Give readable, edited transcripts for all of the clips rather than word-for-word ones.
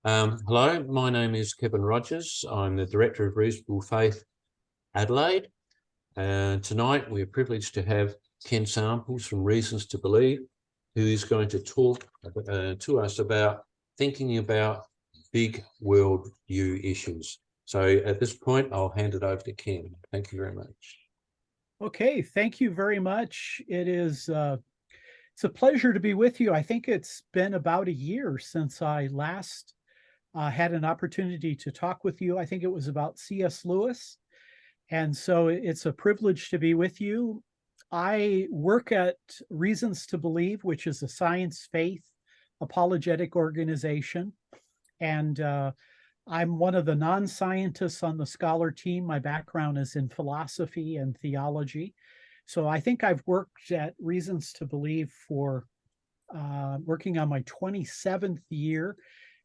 Hello, my name is Kevin Rogers. I'm the Director of Reasonable Faith Adelaide. Tonight we're privileged to have Ken Samples from Reasons to Believe, who is going to talk to us about thinking about big worldview issues. So at this point, I'll hand it over to Ken. Thank you very much. Okay, thank you very much. It's a pleasure to be with you. I think it's been about a year since I last had an opportunity to talk with you. I think it was about C.S. Lewis. And so it's a privilege to be with you. I work at Reasons to Believe, which is a science faith apologetic organization. And I'm one of the non-scientists on the scholar team. My background is in philosophy and theology. So I think I've worked at Reasons to Believe for working on my 27th year.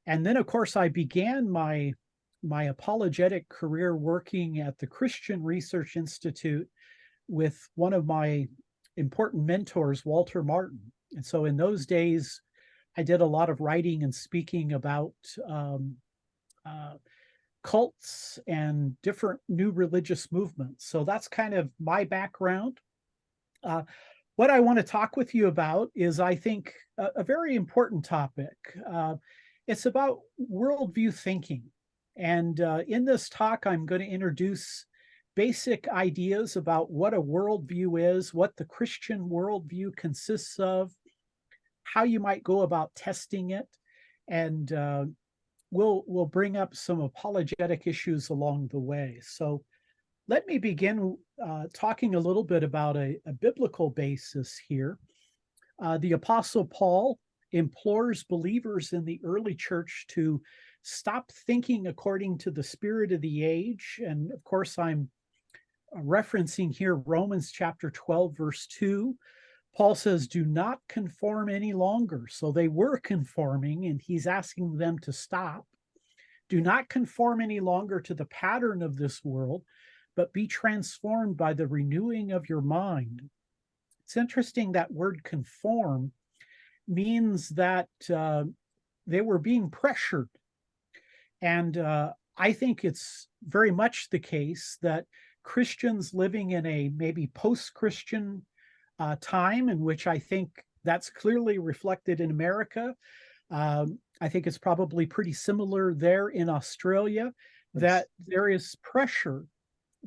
And then, of course, I began my apologetic career working at the Christian Research Institute with one of my important mentors, Walter Martin. And so in those days, I did a lot of writing and speaking about cults and different new religious movements. So that's kind of my background. What I want to talk with you about is, I think, a very important topic. It's about worldview thinking. And in this talk, I'm going to introduce basic ideas about what a worldview is, what the Christian worldview consists of, how you might go about testing it, and we'll bring up some apologetic issues along the way. So let me begin talking a little bit about a biblical basis here. The Apostle Paul implores believers in the early church to stop thinking according to the spirit of the age. And of course, I'm referencing here Romans chapter 12, verse 2. Paul says, do not conform any longer. So they were conforming, and he's asking them to stop. Do not conform any longer to the pattern of this world, but be transformed by the renewing of your mind. It's interesting, that word conform means that they were being pressured. And I think it's very much the case that Christians living in a maybe post-Christian time, in which I think that's clearly reflected in America. I think it's probably pretty similar there in Australia, that there is pressure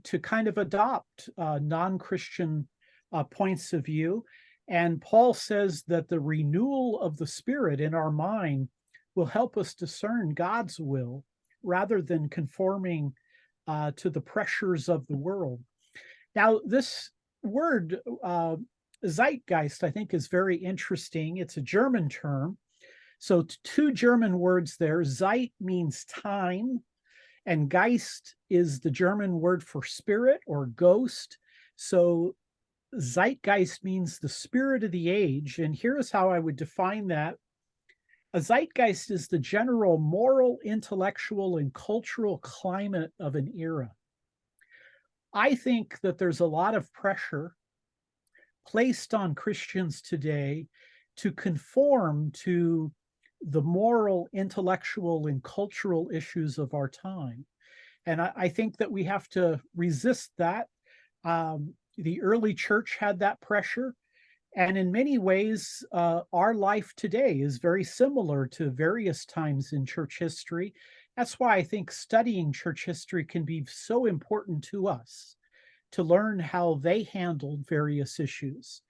to kind of adopt non-Christian points of view. And Paul says that the renewal of the spirit in our mind will help us discern God's will rather than conforming to the pressures of the world. Now, this word, zeitgeist, I think is very interesting. It's a German term. So two German words there. Zeit means time, and Geist is the German word for spirit or ghost. So zeitgeist means the spirit of the age. And here's how I would define that. A zeitgeist is the general moral, intellectual, and cultural climate of an era. I think that there's a lot of pressure placed on Christians today to conform to the moral, intellectual, and cultural issues of our time. And I think that we have to resist that. The early church had that pressure. And in many ways, our life today is very similar to various times in church history. That's why I think studying church history can be so important to us, to learn how they handled various issues.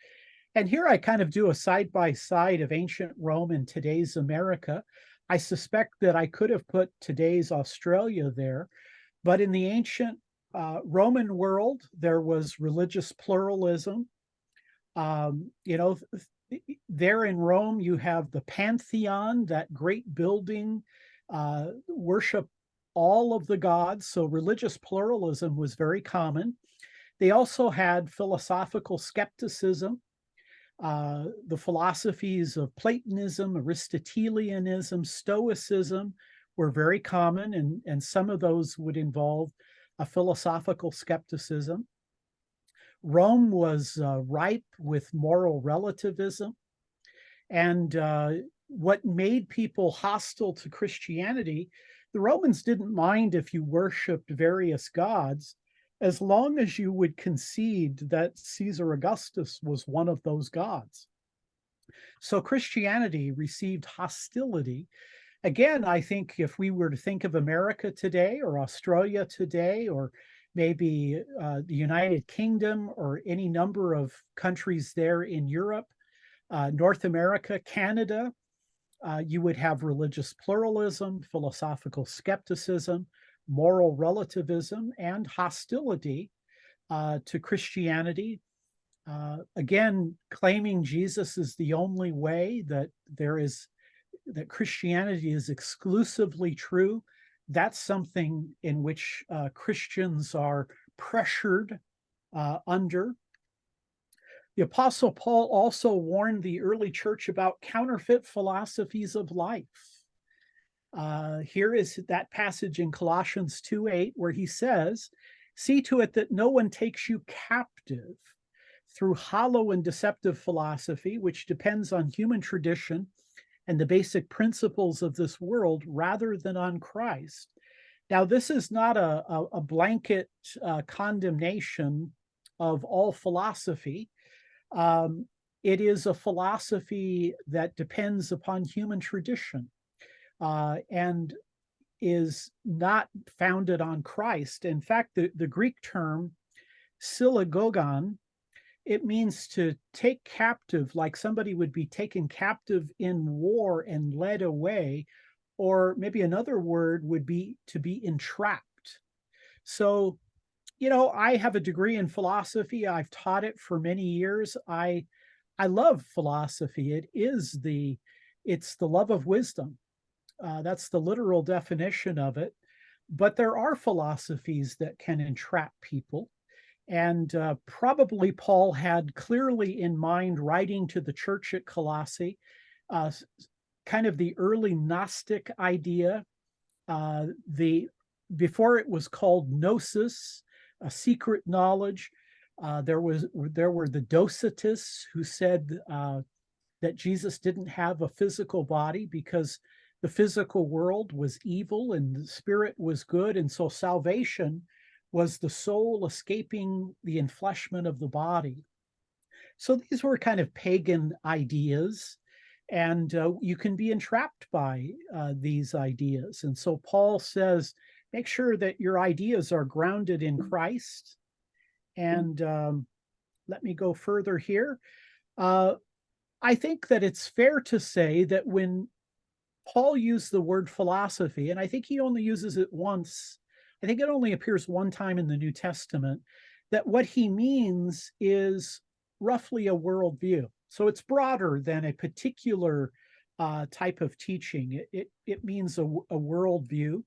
And here I kind of do a side-by-side of ancient Rome and today's America. I suspect that I could have put today's Australia there, but in the ancient Roman world, there was religious pluralism. There in Rome, you have the Pantheon, that great building, worship all of the gods. So religious pluralism was very common. They also had philosophical skepticism. The philosophies of Platonism, Aristotelianism, Stoicism were very common, and some of those would involve a philosophical skepticism. Rome was ripe with moral relativism. And what made people hostile to Christianity, the Romans didn't mind if you worshiped various gods, as long as you would concede that Caesar Augustus was one of those gods. So Christianity received hostility. Again, I think if we were to think of America today or Australia today, or maybe the United Kingdom or any number of countries there in Europe, North America, Canada, you would have religious pluralism, philosophical skepticism, moral relativism, and hostility to Christianity. Again, claiming Jesus is the only way, that Christianity is exclusively true. That's something in which Christians are pressured under. The Apostle Paul also warned the early church about counterfeit philosophies of life. Here is that passage in Colossians 2:8 where he says, "See to it that no one takes you captive through hollow and deceptive philosophy, which depends on human tradition and the basic principles of this world rather than on Christ." Now, this is not a blanket condemnation of all philosophy. It is a philosophy that depends upon human tradition and is not founded on Christ. In fact, the Greek term synagogon, it means to take captive, like somebody would be taken captive in war and led away, or maybe another word would be to be entrapped. So, I have a degree in philosophy. I've taught it for many years. I love philosophy. It's the love of wisdom. That's the literal definition of it. But there are philosophies that can entrap people. And probably Paul had clearly in mind, writing to the church at Colossae, kind of the early Gnostic idea. Before it was called gnosis, a secret knowledge. There were the Docetists who said that Jesus didn't have a physical body because the physical world was evil and the spirit was good, and so salvation was the soul escaping the enfleshment of the body. So these were kind of pagan ideas, and you can be entrapped by these ideas. And so Paul says, make sure that your ideas are grounded in Christ. And let me go further here. I think that it's fair to say that when Paul used the word philosophy, and I think he only uses it once, I think it only appears one time in the New Testament, that what he means is roughly a worldview. So it's broader than a particular type of teaching. It means a worldview.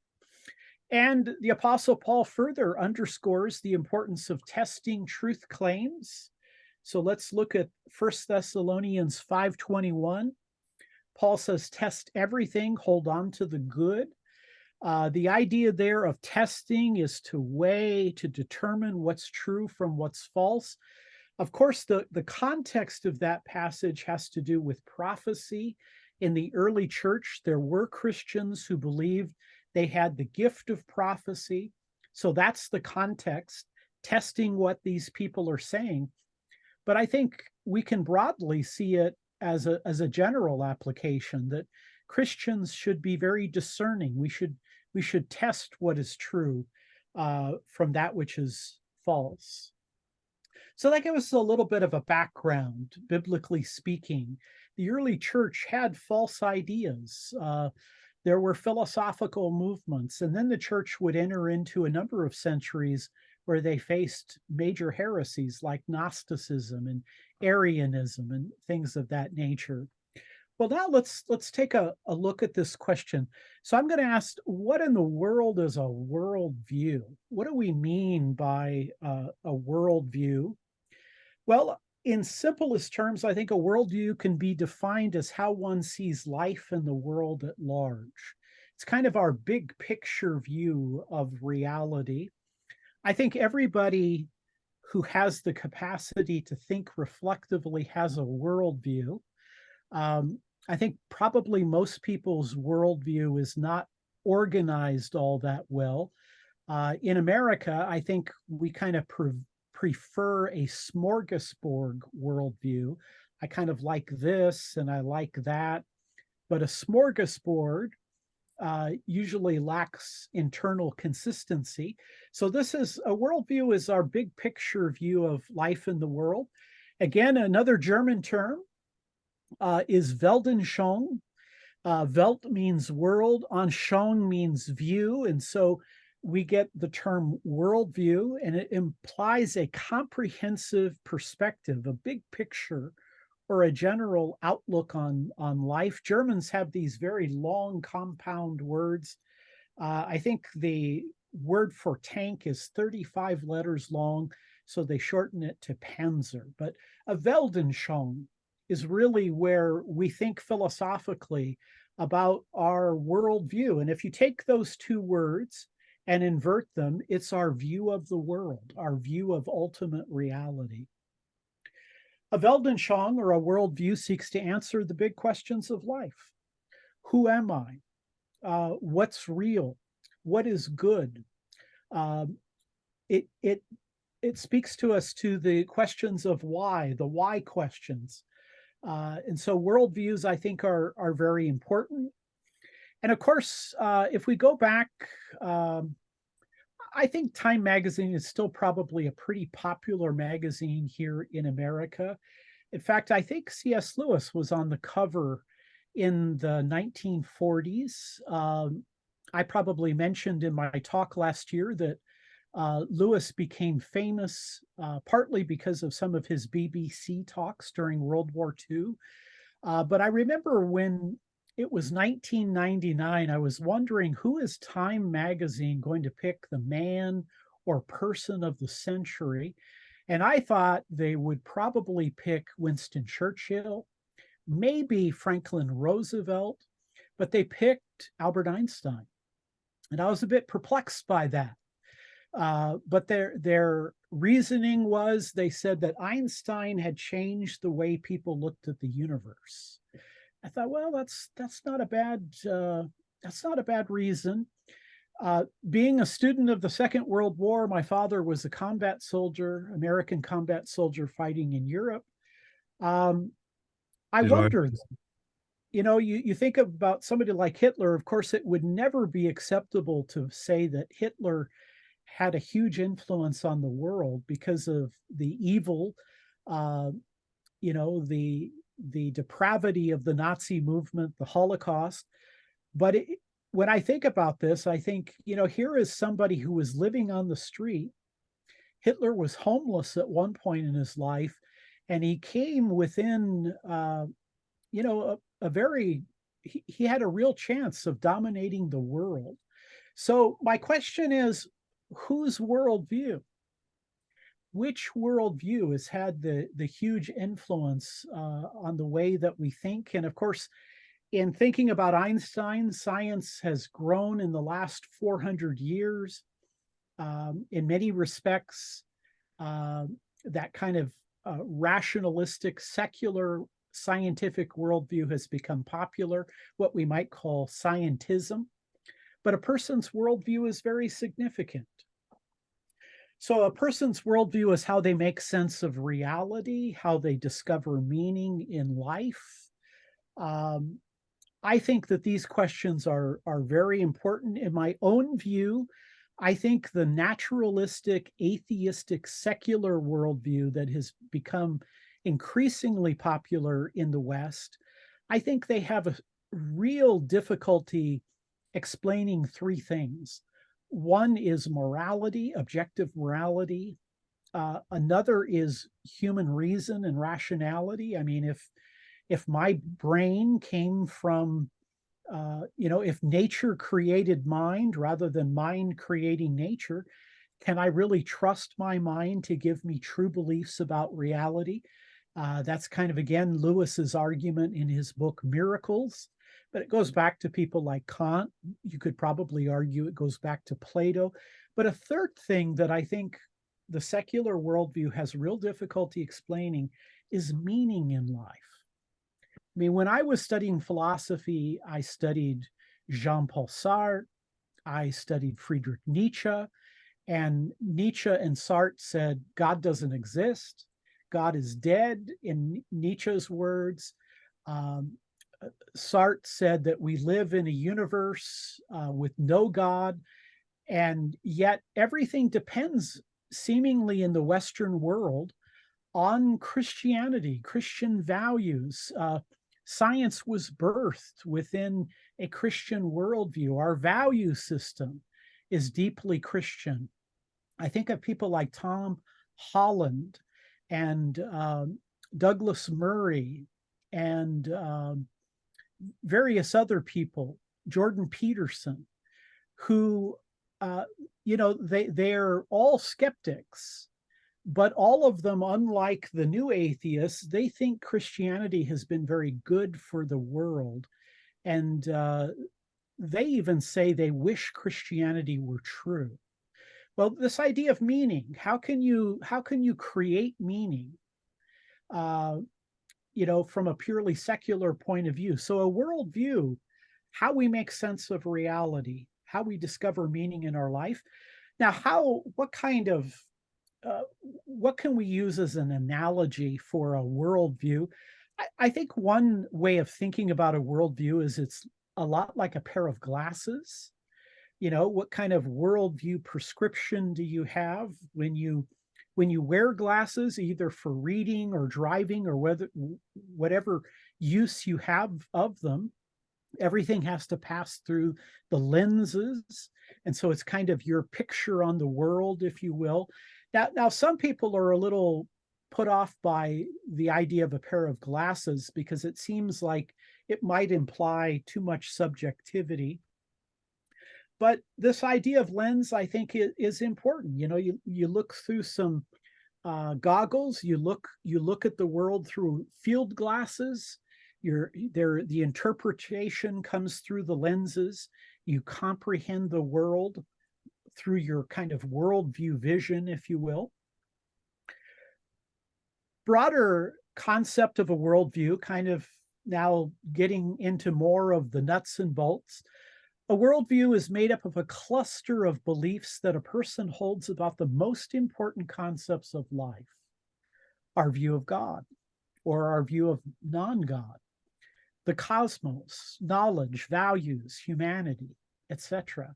And the Apostle Paul further underscores the importance of testing truth claims. So let's look at 1 Thessalonians 5:21. Paul says, test everything, hold on to the good. The idea there of testing is to weigh, to determine what's true from what's false. Of course, the context of that passage has to do with prophecy. In the early church, there were Christians who believed they had the gift of prophecy. So that's the context, testing what these people are saying. But I think we can broadly see it as a general application, that Christians should be very discerning. We should test what is true from that which is false. So that gives us a little bit of a background, biblically speaking. The early church had false ideas. There were philosophical movements, and then the church would enter into a number of centuries where they faced major heresies like Gnosticism and Arianism and things of that nature. Well, now let's take a look at this question. So I'm going to ask, what in the world is a worldview? What do we mean by a worldview? Well, in simplest terms, I think a worldview can be defined as how one sees life and the world at large. It's kind of our big picture view of reality. I think everybody who has the capacity to think reflectively has a worldview. I think probably most people's worldview is not organized all that well. In America, I think we kind of prefer a smorgasbord worldview. I kind of like this and I like that, but a smorgasbord usually lacks internal consistency. So this is a worldview is our big picture view of life in the world. Again, another German term is Weltanschauung. Welt means world, Anschauung means view. And so we get the term worldview, and it implies a comprehensive perspective, a big picture, or a general outlook on life. Germans have these very long compound words. I think the word for tank is 35 letters long, so they shorten it to Panzer. But a Weltanschauung is really where we think philosophically about our worldview. And if you take those two words and invert them, it's our view of the world, our view of ultimate reality. A Weltanschauung, or a worldview, seeks to answer the big questions of life. Who am I? What's real? What is good? It speaks to us to the questions of why, the why questions. And so worldviews, I think, are very important. And of course, if we go back, I think Time magazine is still probably a pretty popular magazine here in America. In fact, I think C.S. Lewis was on the cover in the 1940s. I probably mentioned in my talk last year that Lewis became famous partly because of some of his BBC talks during World War II. But I remember when it was 1999, I was wondering, who is Time magazine going to pick the man or person of the century? And I thought they would probably pick Winston Churchill, maybe Franklin Roosevelt, but they picked Albert Einstein. And I was a bit perplexed by that. But their reasoning was, they said that Einstein had changed the way people looked at the universe. I thought, well, that's not a bad reason. Being a student of the Second World War, my father was a combat soldier, American combat soldier fighting in Europe. I wondered, you think about somebody like Hitler. Of course, it would never be acceptable to say that Hitler had a huge influence on the world because of the evil, the depravity of the Nazi movement, the Holocaust. But when I think about this, I think, here is somebody who was living on the street. Hitler was homeless at one point in his life, and he came within, he had a real chance of dominating the world. So my question is, whose worldview? Which worldview has had the huge influence on the way that we think? And of course, in thinking about Einstein, science has grown in the last 400 years. In many respects, that kind of rationalistic, secular, scientific worldview has become popular, what we might call scientism. But a person's worldview is very significant. So a person's worldview is how they make sense of reality, how they discover meaning in life. I think that these questions are very important. In my own view, I think the naturalistic, atheistic, secular worldview that has become increasingly popular in the West, I think they have a real difficulty explaining three things. One is morality, objective morality. Another is human reason and rationality. I mean, if my brain came from, if nature created mind rather than mind creating nature, can I really trust my mind to give me true beliefs about reality? That's kind of, again, Lewis's argument in his book, Miracles. But it goes back to people like Kant. You could probably argue it goes back to Plato. But a third thing that I think the secular worldview has real difficulty explaining is meaning in life. I mean, when I was studying philosophy, I studied Jean-Paul Sartre, I studied Friedrich Nietzsche, and Nietzsche and Sartre said, God doesn't exist. God is dead, in Nietzsche's words. Um, Sartre said that we live in a universe with no God, and yet everything depends seemingly in the Western world on Christianity, Christian values. Science was birthed within a Christian worldview. Our value system is deeply Christian. I think of people like Tom Holland and Douglas Murray and various other people, Jordan Peterson, who, they're all skeptics, but all of them, unlike the new atheists, they think Christianity has been very good for the world. And they even say they wish Christianity were true. Well, this idea of meaning, how can you create meaning, from a purely secular point of view? So a worldview, how we make sense of reality, how we discover meaning in our life. Now, what can we use as an analogy for a worldview? I think one way of thinking about a worldview is it's a lot like a pair of glasses. What kind of worldview prescription do you have when you wear glasses, either for reading or driving or whatever use you have of them? Everything has to pass through the lenses. And so it's kind of your picture on the world, if you will. Now some people are a little put off by the idea of a pair of glasses because it seems like it might imply too much subjectivity. But this idea of lens, I think, is important. You look through some goggles, you look at the world through field glasses. The interpretation comes through the lenses. You comprehend the world through your kind of worldview vision, if you will. Broader concept of a worldview, kind of now getting into more of the nuts and bolts. A worldview is made up of a cluster of beliefs that a person holds about the most important concepts of life. Our view of God, or our view of non-God, the cosmos, knowledge, values, humanity, etc.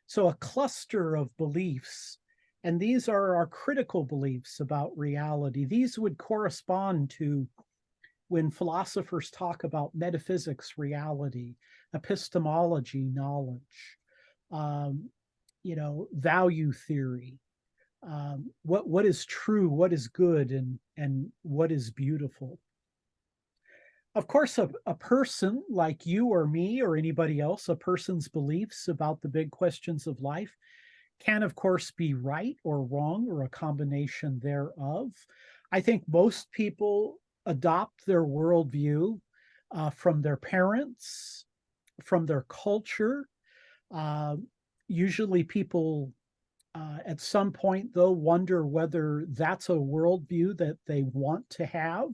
So a cluster of beliefs, and these are our critical beliefs about reality. These would correspond to when philosophers talk about metaphysics, reality, epistemology, knowledge, value theory, what is true, what is good, and what is beautiful. Of course, a person like you or me or anybody else, a person's beliefs about the big questions of life can, of course, be right or wrong or a combination thereof. I think most people adopt their worldview from their parents, from their culture. Usually people at some point, though, wonder whether that's a worldview that they want to have.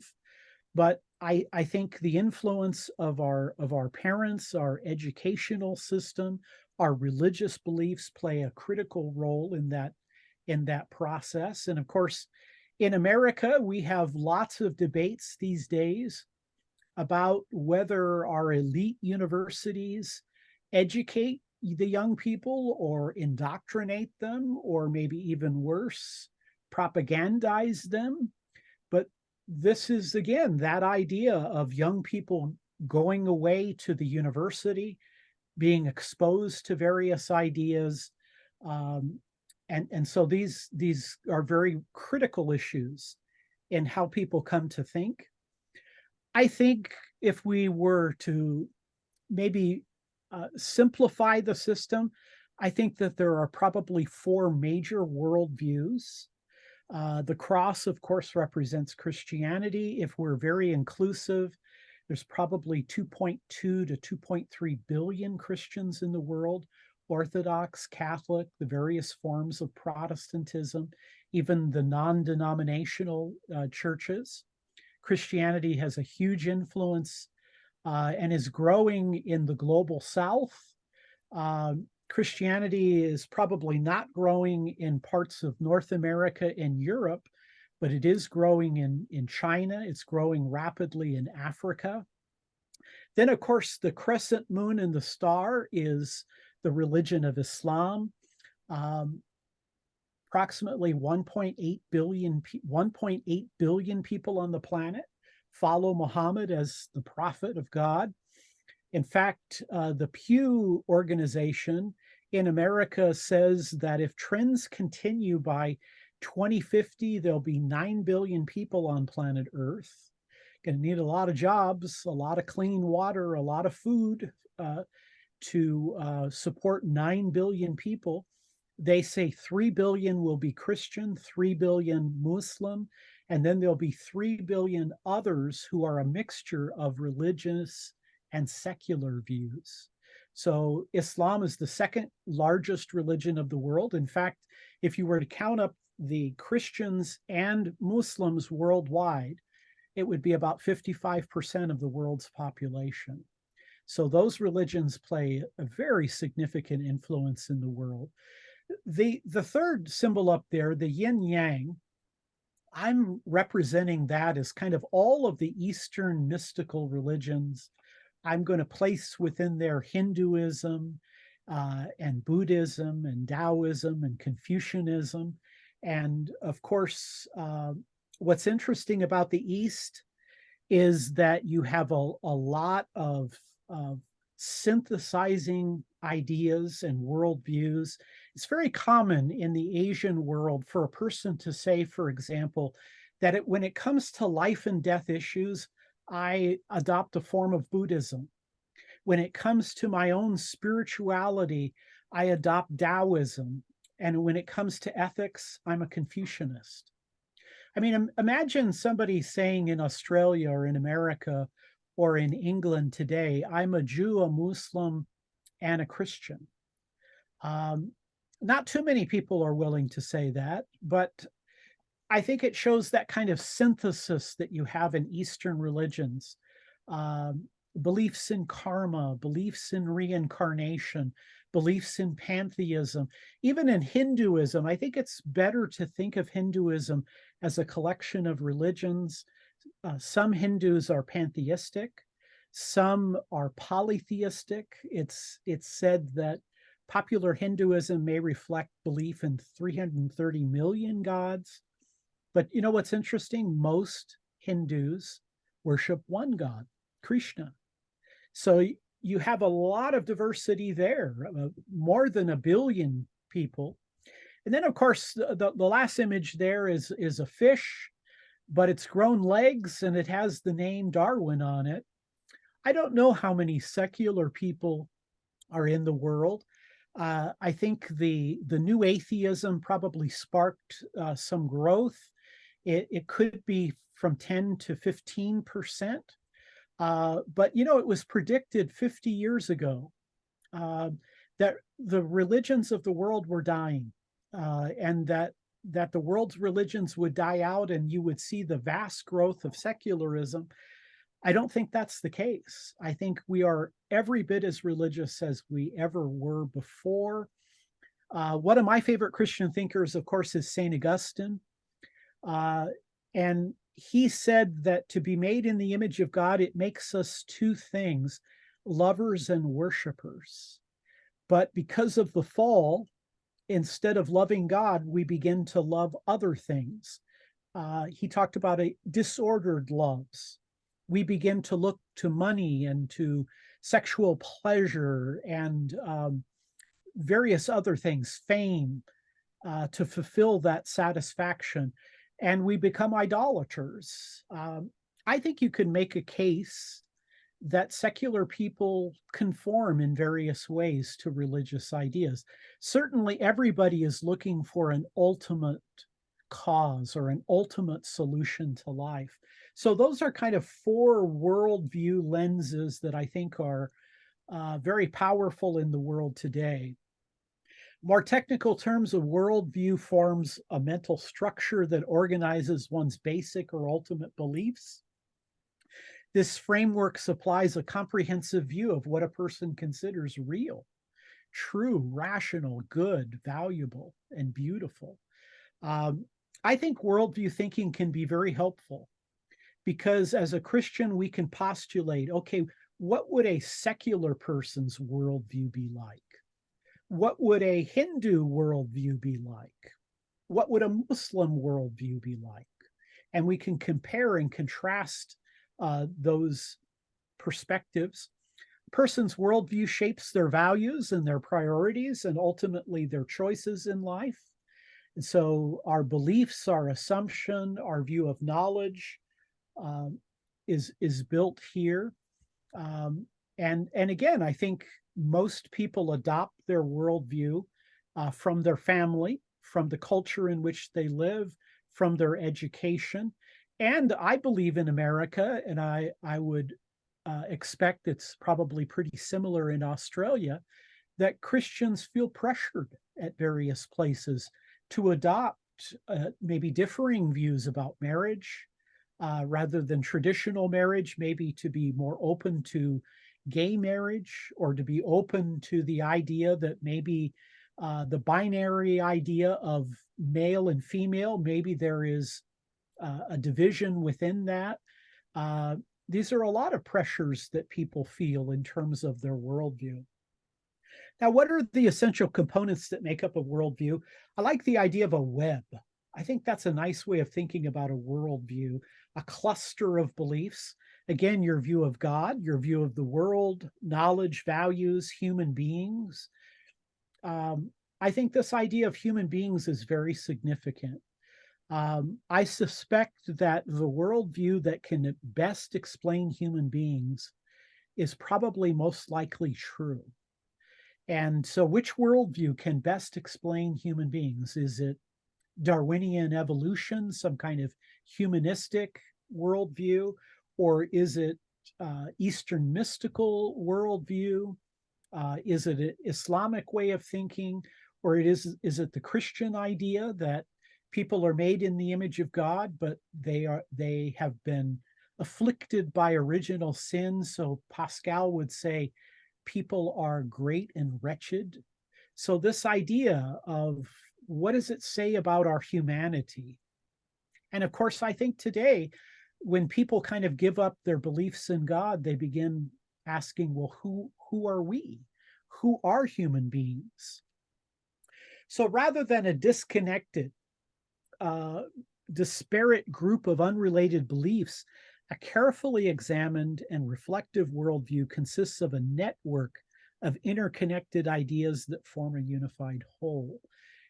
But I think the influence of our parents, our educational system, our religious beliefs play a critical role in that process. And of course, in America, we have lots of debates these days about whether our elite universities educate the young people or indoctrinate them, or maybe even worse, propagandize them. But this is, again, that idea of young people going away to the university, being exposed to various ideas. And so these are very critical issues in how people come to think. I think if we were to maybe simplify the system, I think that there are probably 4 major worldviews. The cross, of course, represents Christianity. If we're very inclusive, there's probably 2.2 to 2.3 billion Christians in the world, Orthodox, Catholic, the various forms of Protestantism, even the non-denominational churches. Christianity has a huge influence and is growing in the global south. Christianity is probably not growing in parts of North America and Europe, but it is growing in China. It's growing rapidly in Africa. Then, of course, the crescent moon and the star is the religion of Islam. Approximately 1.8 billion people on the planet follow Muhammad as the prophet of God. In fact, the Pew organization in America says that if trends continue by 2050, there'll be 9 billion people on planet Earth. Going to need a lot of jobs, a lot of clean water, a lot of food to support 9 billion people. They say 3 billion will be Christian, 3 billion Muslim, and then there'll be 3 billion others who are a mixture of religious and secular views. So Islam is the second largest religion of the world. In fact, if you were to count up the Christians and Muslims worldwide, it would be about 55% of the world's population. So those religions play a very significant influence in the world. The third symbol up there, the yin yang, I'm representing that as kind of all of the Eastern mystical religions. I'm going to place within there Hinduism and Buddhism and Taoism and Confucianism. And of course, what's interesting about the East is that you have a lot of synthesizing ideas and worldviews. It's very common in the Asian world for a person to say, for example, that when it comes to life and death issues, I adopt a form of Buddhism. When it comes to my own spirituality, I adopt Taoism. And when it comes to ethics, I'm a Confucianist. I mean, imagine somebody saying in Australia or in America or in England today, I'm a Jew, a Muslim, and a Christian. Not too many people are willing to say that, but I think it shows that kind of synthesis that you have in Eastern religions, beliefs in karma, beliefs in reincarnation, beliefs in pantheism. Even in Hinduism, I think it's better to think of Hinduism as a collection of religions. Some Hindus are pantheistic, some are polytheistic. It's said that popular Hinduism may reflect belief in 330 million gods. But you know what's interesting? Most Hindus worship one God, Krishna. So you have a lot of diversity there, more than 1 billion people. And then, of course, the last image there is a fish, but it's grown legs and it has the name Darwin on it. I don't know how many secular people are in the world. I think the new atheism probably sparked some growth. It could be from 10 to 15%. But, you know, it was predicted 50 years ago that the religions of the world were dying and that the world's religions would die out and you would see the vast growth of secularism. I don't think that's the case. I think we are every bit as religious as we ever were before. One of my favorite Christian thinkers, of course, is St. Augustine. And he said that to be made in the image of God, it makes us two things, lovers and worshipers. But because of the fall, instead of loving God, we begin to love other things. He talked about disordered loves. We begin to look to money and to sexual pleasure and various other things, fame, to fulfill that satisfaction. And we become idolaters. I think you can make a case that secular people conform in various ways to religious ideas. Certainly, everybody is looking for an ultimate cause or an ultimate solution to life. So those are kind of 4 worldview lenses that I think are very powerful in the world today. More technical terms, of worldview forms a mental structure that organizes one's basic or ultimate beliefs. This framework supplies a comprehensive view of what a person considers real, true, rational, good, valuable, and beautiful. I think worldview thinking can be very helpful because as a Christian, we can postulate, okay, what would a secular person's worldview be like? What would a Hindu worldview be like? What would a Muslim worldview be like? And we can compare and contrast those perspectives. A person's worldview shapes their values and their priorities and ultimately their choices in life. And so our beliefs, our assumption, our view of knowledge is built here. And again, I think most people adopt their worldview from their family, from the culture in which they live, from their education. And I believe in America, and I would expect it's probably pretty similar in Australia, that Christians feel pressured at various places to adopt maybe differing views about marriage, rather than traditional marriage, maybe to be more open to gay marriage or to be open to the idea that maybe the binary idea of male and female, maybe there is a division within that. These are a lot of pressures that people feel in terms of their worldview. Now, what are the essential components that make up a worldview? I like the idea of a web. I think that's a nice way of thinking about a worldview, a cluster of beliefs. Again, your view of God, your view of the world, knowledge, values, human beings. I think this idea of human beings is very significant. I suspect that the worldview that can best explain human beings is probably most likely true. And so which worldview can best explain human beings? Is it Darwinian evolution, some kind of humanistic worldview, or is it Eastern mystical worldview? Is it an Islamic way of thinking, or is it the Christian idea that people are made in the image of God, but they have been afflicted by original sin? So Pascal would say people are great and wretched. So this idea of what does it say about our humanity? And of course, I think today, when people kind of give up their beliefs in God, they begin asking, well, who are we? Who are human beings? So rather than a disconnected, disparate group of unrelated beliefs, a carefully examined and reflective worldview consists of a network of interconnected ideas that form a unified whole.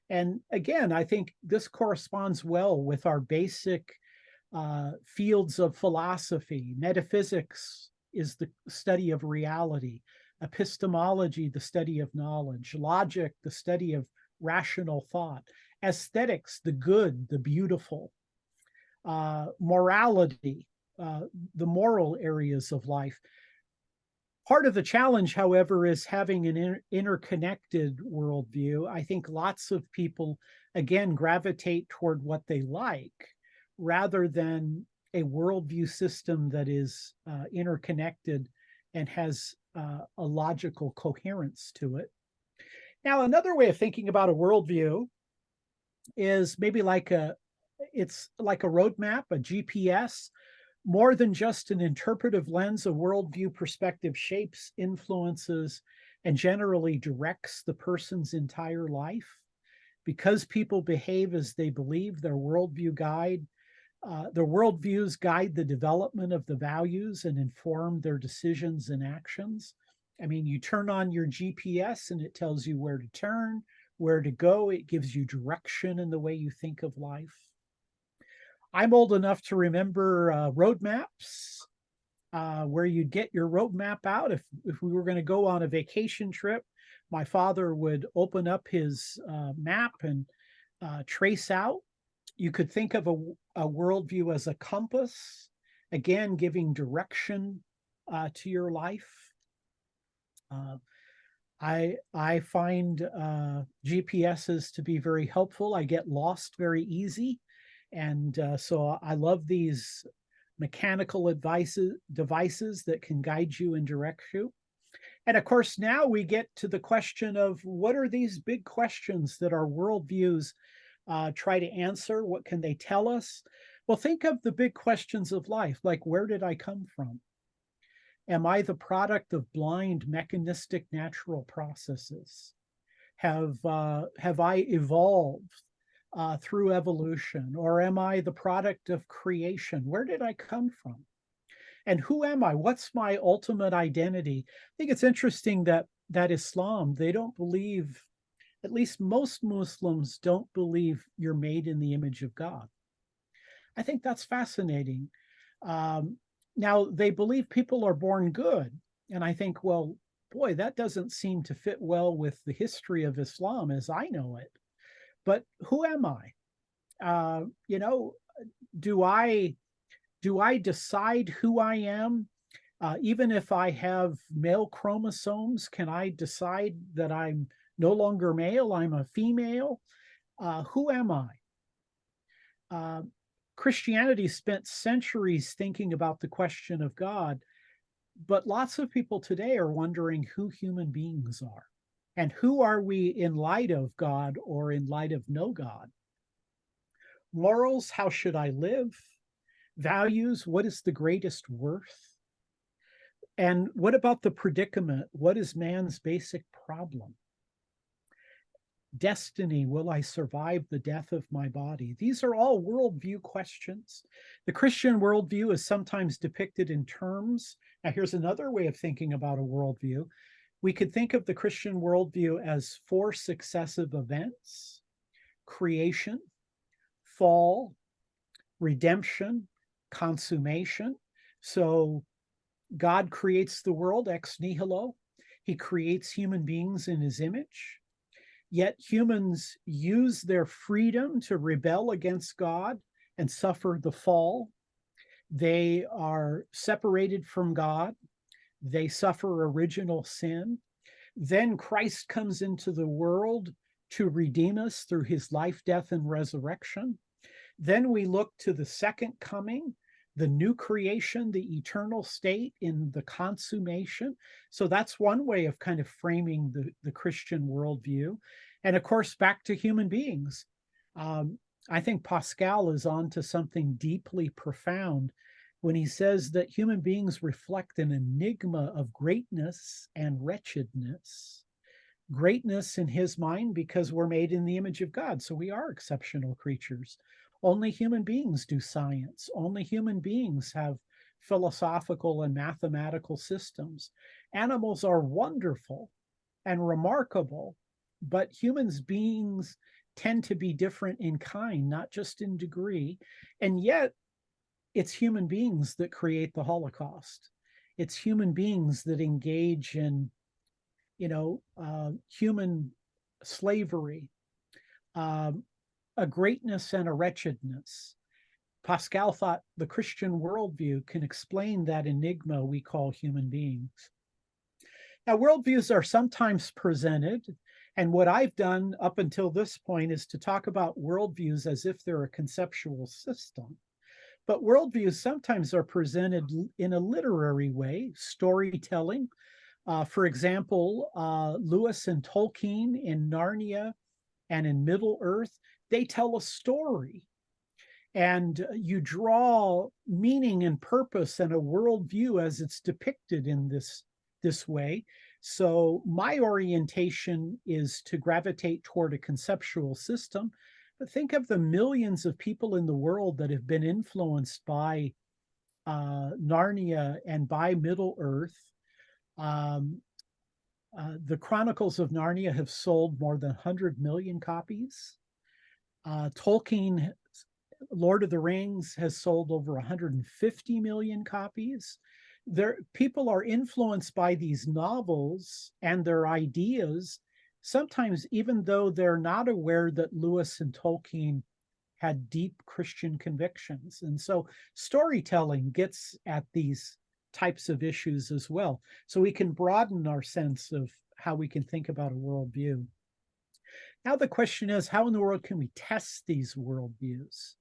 And again, I think this corresponds well with our basic fields of philosophy. Metaphysics is the study of reality. Epistemology, the study of knowledge. Logic, the study of rational thought. Aesthetics, the good, the beautiful. Morality, the moral areas of life. Part of the challenge, however, is having an interconnected worldview. I think lots of people, again, gravitate toward what they like rather than a worldview system that is interconnected and has a logical coherence to it. Now, another way of thinking about a worldview is maybe it's like a roadmap, a GPS. More than just an interpretive lens, a worldview perspective shapes, influences, and generally directs the person's entire life. Because people behave as they believe, their worldviews guide the development of the values and inform their decisions and actions. I mean, you turn on your GPS and it tells you where to turn, where to go. It gives you direction in the way you think of life. I'm old enough to remember road maps, where you'd get your road map out. If we were going to go on a vacation trip, my father would open up his map and trace out. You could think of a worldview as a compass, again, giving direction to your life. I find GPSs to be very helpful. I get lost very easy. And so I love these mechanical devices that can guide you and direct you. And of course, now we get to the question of what are these big questions that our worldviews try to answer? What can they tell us? Well, think of the big questions of life, like where did I come from? Am I the product of blind mechanistic natural processes? Have I evolved through evolution, or am I the product of creation? Where did I come from? And who am I? What's my ultimate identity? I think it's interesting that Islam, they don't believe, at least most Muslims don't believe you're made in the image of God. I think that's fascinating. Now, they believe people are born good. And I think, well, boy, that doesn't seem to fit well with the history of Islam as I know it. But who am I? Do I decide who I am? Even if I have male chromosomes, can I decide that I'm no longer male, I'm a female? Who am I? Christianity spent centuries thinking about the question of God, but lots of people today are wondering who human beings are. And who are we in light of God or in light of no God? Morals, how should I live? Values, what is the greatest worth? And what about the predicament? What is man's basic problem? Destiny, will I survive the death of my body? These are all worldview questions. The Christian worldview is sometimes depicted in terms. Now, here's another way of thinking about a worldview. We could think of the Christian worldview as 4 successive events: creation, fall, redemption, consummation. So God creates the world ex nihilo. He creates human beings in his image. Yet humans use their freedom to rebel against God and suffer the fall. They are separated from God. They suffer original sin. Then Christ comes into the world to redeem us through his life, death, and resurrection. Then we look to the second coming, the new creation, the eternal state in the consummation. So that's one way of kind of framing the Christian worldview. And of course, back to human beings. I think Pascal is on to something deeply profound when he says that human beings reflect an enigma of greatness and wretchedness. Greatness in his mind because we're made in the image of God, so we are exceptional creatures. Only human beings do science. Only human beings have philosophical and mathematical systems. Animals are wonderful and remarkable, but humans beings tend to be different in kind, not just in degree. And yet, it's human beings that create the Holocaust. It's human beings that engage in, human slavery, a greatness and a wretchedness. Pascal thought the Christian worldview can explain that enigma we call human beings. Now, worldviews are sometimes presented, and what I've done up until this point is to talk about worldviews as if they're a conceptual system. But worldviews sometimes are presented in a literary way, storytelling. For example, Lewis and Tolkien in Narnia and in Middle-earth, they tell a story. And you draw meaning and purpose and a worldview as it's depicted in this way. So my orientation is to gravitate toward a conceptual system. But think of the millions of people in the world that have been influenced by Narnia and by Middle-earth. The Chronicles of Narnia have sold more than 100 million copies. Tolkien, Lord of the Rings, has sold over 150 million copies. People are influenced by these novels and their ideas, sometimes even though they're not aware that Lewis and Tolkien had deep Christian convictions. And so storytelling gets at these types of issues as well. So we can broaden our sense of how we can think about a worldview. Now the question is, how in the world can we test these worldviews?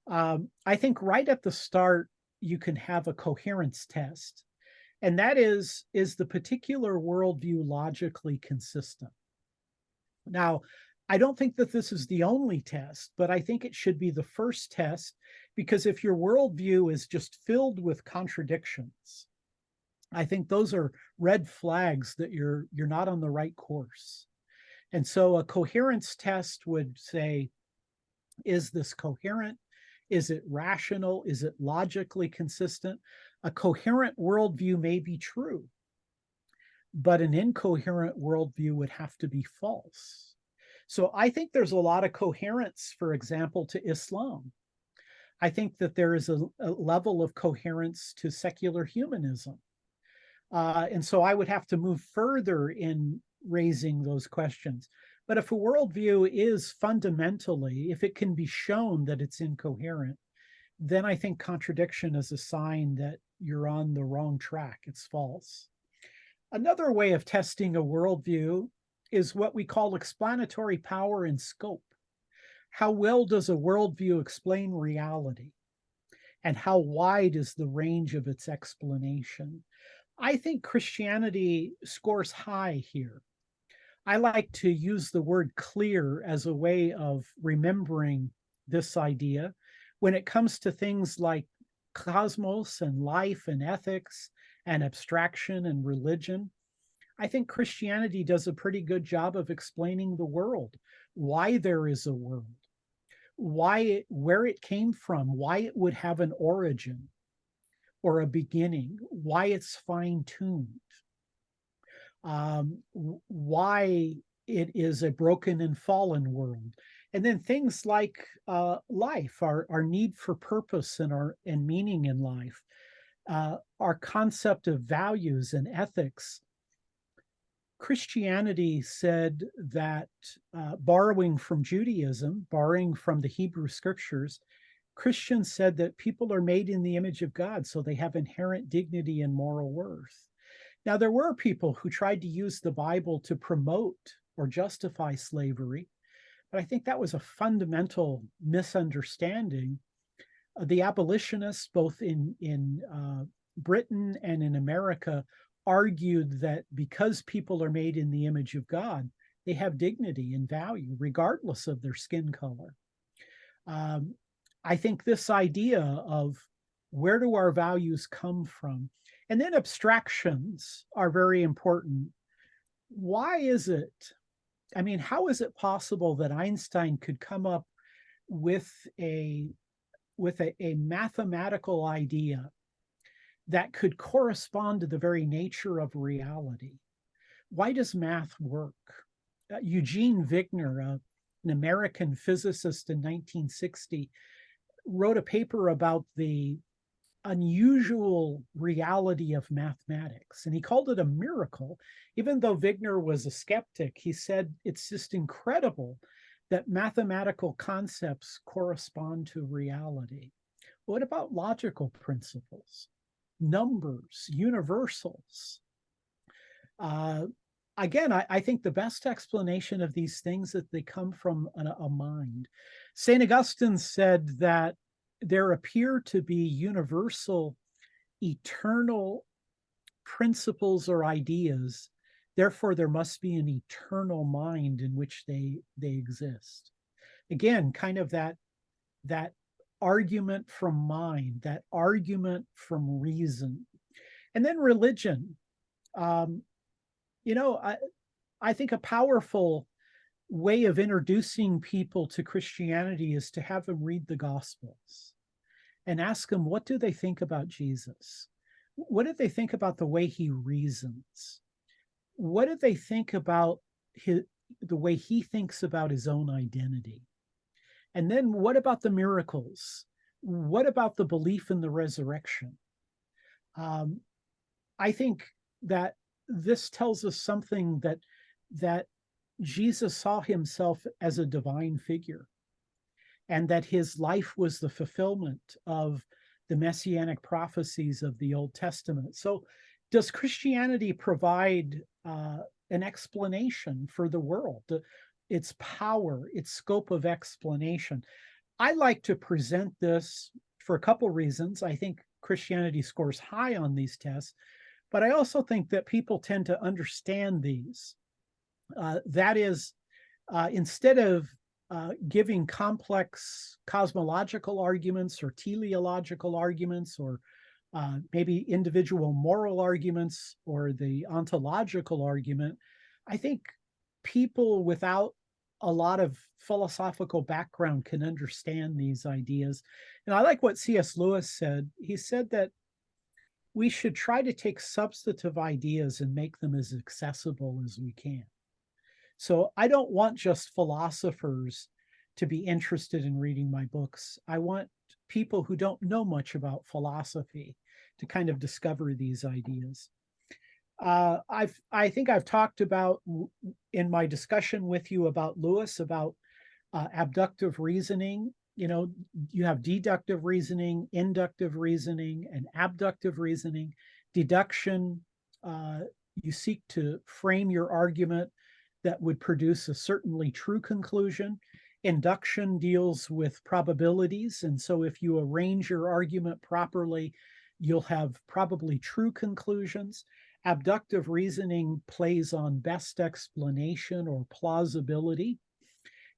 I think right at the start, you can have a coherence test. And that is the particular worldview logically consistent? Now, I don't think that this is the only test, but I think it should be the first test, because if your worldview is just filled with contradictions, I think those are red flags that you're not on the right course. And so a coherence test would say, is this coherent? Is it rational? Is it logically consistent? A coherent worldview may be true, but an incoherent worldview would have to be false. So I think there's a lot of coherence, for example, to Islam. I think that there is a level of coherence to secular humanism. And so I would have to move further in raising those questions. But if a worldview is fundamentally, if it can be shown that it's incoherent, then I think contradiction is a sign that you're on the wrong track. It's false. Another way of testing a worldview is what we call explanatory power and scope. How well does a worldview explain reality? And how wide is the range of its explanation? I think Christianity scores high here. I like to use the word clear as a way of remembering this idea. When it comes to things like cosmos and life and ethics and abstraction and religion, I think Christianity does a pretty good job of explaining the world, why there is a world, where it came from, why it would have an origin or a beginning, why it's fine-tuned, why it is a broken and fallen world. And then things like life, our need for purpose and meaning in life, our concept of values and ethics. Christianity said that, borrowing from Judaism, borrowing from the Hebrew scriptures, Christians said that people are made in the image of God, so they have inherent dignity and moral worth. Now, there were people who tried to use the Bible to promote or justify slavery, but I think that was a fundamental misunderstanding. The abolitionists, both in Britain and in America, argued that because people are made in the image of God, they have dignity and value, regardless of their skin color. I think this idea of where do our values come from? And then abstractions are very important. Why is it? I mean, how is it possible that Einstein could come up with a mathematical idea that could correspond to the very nature of reality? Why does math work? Eugene Wigner, an American physicist in 1960, wrote a paper about the unusual reality of mathematics, and he called it a miracle. Even though Wigner was a skeptic, he said it's just incredible that mathematical concepts correspond to reality. What about logical principles, numbers, universals? Again, I think the best explanation of these things that they come from a mind. St. Augustine said that there appear to be universal, eternal principles or ideas. Therefore, there must be an eternal mind in which they exist. Again, kind of that argument from mind, that argument from reason. And then religion. I think a powerful way of introducing people to Christianity is to have them read the Gospels and ask them, what do they think about Jesus? What do they think about the way he reasons? What do they think about the way he thinks about his own identity? And then what about the miracles? What about the belief in the resurrection? I think that this tells us something that Jesus saw himself as a divine figure, and that his life was the fulfillment of the messianic prophecies of the Old Testament. So does Christianity provide an explanation for the world, its power, its scope of explanation? I like to present this for a couple reasons. I think Christianity scores high on these tests, but I also think that people tend to understand these. That is, instead of giving complex cosmological arguments or teleological arguments, or maybe individual moral arguments or the ontological argument, I think people without a lot of philosophical background can understand these ideas. And I like what C.S. Lewis said. He said that we should try to take substantive ideas and make them as accessible as we can. So I don't want just philosophers to be interested in reading my books. I want people who don't know much about philosophy to kind of discover these ideas. I think I've talked about in my discussion with you about Lewis about abductive reasoning. You know, you have deductive reasoning, inductive reasoning, and abductive reasoning. Deduction, you seek to frame your argument that would produce a certainly true conclusion. Induction deals with probabilities, and so if you arrange your argument properly, you'll have probably true conclusions. Abductive reasoning plays on best explanation or plausibility.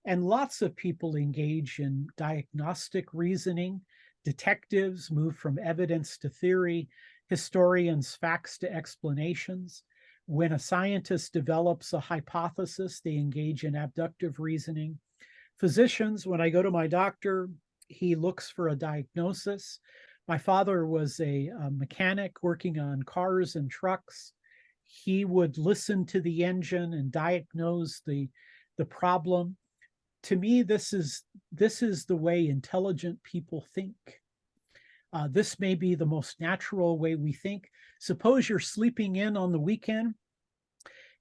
And lots of people engage in diagnostic reasoning. Detectives move from evidence to theory. Historians, facts to explanations. When a scientist develops a hypothesis, they engage in abductive reasoning. Physicians, when I go to my doctor, he looks for a diagnosis. My father was a mechanic working on cars and trucks. He would listen to the engine and diagnose the problem. To me, this is the way intelligent people think. This may be the most natural way we think. Suppose you're sleeping in on the weekend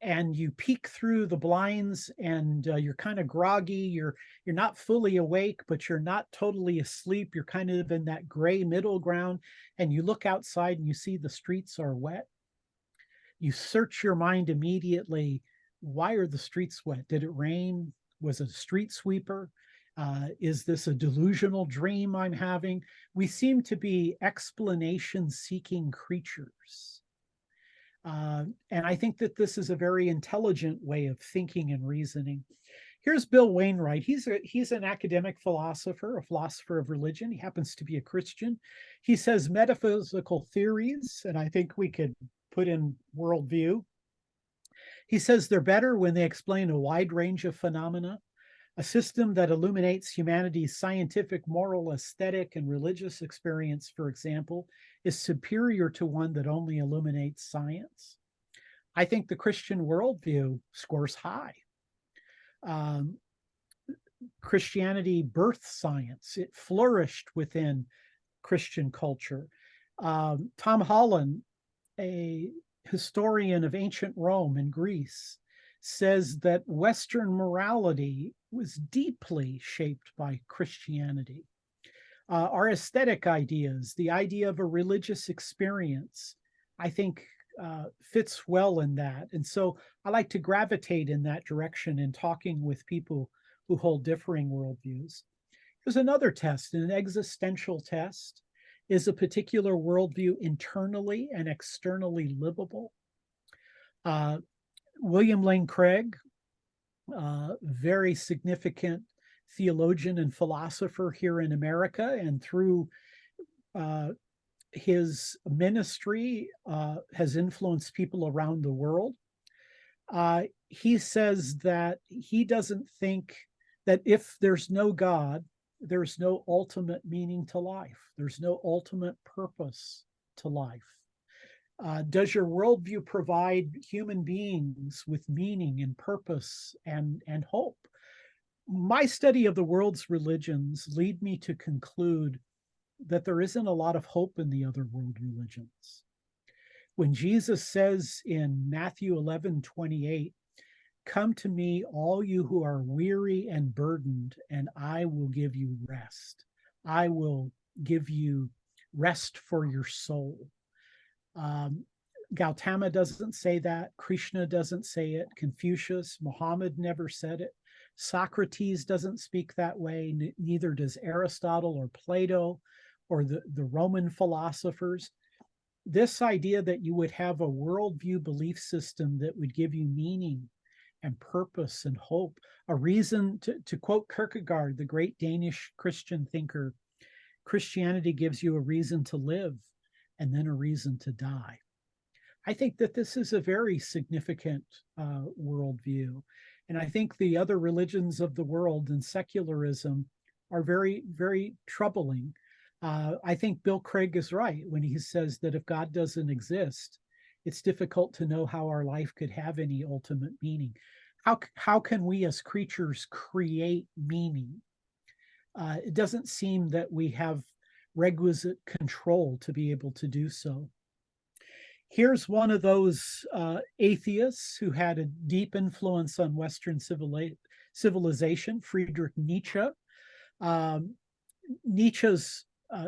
and you peek through the blinds and you're kind of groggy. You're not fully awake, but you're not totally asleep. You're kind of in that gray middle ground, and you look outside and you see the streets are wet. You search your mind immediately. Why are the streets wet? Did it rain? Was it a street sweeper? Is this a delusional dream I'm having? We seem to be explanation-seeking creatures. And I think that this is a very intelligent way of thinking and reasoning. Here's Bill Wainwright. He's an academic philosopher, a philosopher of religion. He happens to be a Christian. He says metaphysical theories, and I think we could put in worldview. He says they're better when they explain a wide range of phenomena. A system that illuminates humanity's scientific, moral, aesthetic, and religious experience, for example, is superior to one that only illuminates science. I think the Christian worldview scores high. Christianity birthed science. It flourished within Christian culture. Tom Holland, a historian of ancient Rome and Greece, says that Western morality was deeply shaped by Christianity. Our aesthetic ideas, the idea of a religious experience, I think fits well in that. And so I like to gravitate in that direction in talking with people who hold differing worldviews. There's another test, an existential test. Is a particular worldview internally and externally livable? William Lane Craig, very significant theologian and philosopher here in America, and through his ministry has influenced people around the world. He says that he doesn't think that if there's no God, there's no ultimate meaning to life. There's no ultimate purpose to life. Does your worldview provide human beings with meaning and purpose and hope? My study of the world's religions lead me to conclude that there isn't a lot of hope in the other world religions. When Jesus says in Matthew 11:28, "Come to me, all you who are weary and burdened, and I will give you rest. I will give you rest for your soul." Gautama doesn't say that. Krishna doesn't say it. Confucius, Muhammad never said it. Socrates doesn't speak that way. Neither does Aristotle or Plato or the Roman philosophers. This idea that you would have a worldview belief system that would give you meaning and purpose and hope, a reason to quote Kierkegaard, the great Danish Christian thinker, Christianity gives you a reason to live and then a reason to die. I think that this is a very significant worldview. And I think the other religions of the world and secularism are very, very troubling. I think Bill Craig is right when he says that if God doesn't exist, it's difficult to know how our life could have any ultimate meaning. How can we as creatures create meaning? It doesn't seem that we have requisite control to be able to do so. Here's one of those atheists who had a deep influence on Western civilization, Friedrich Nietzsche. Nietzsche's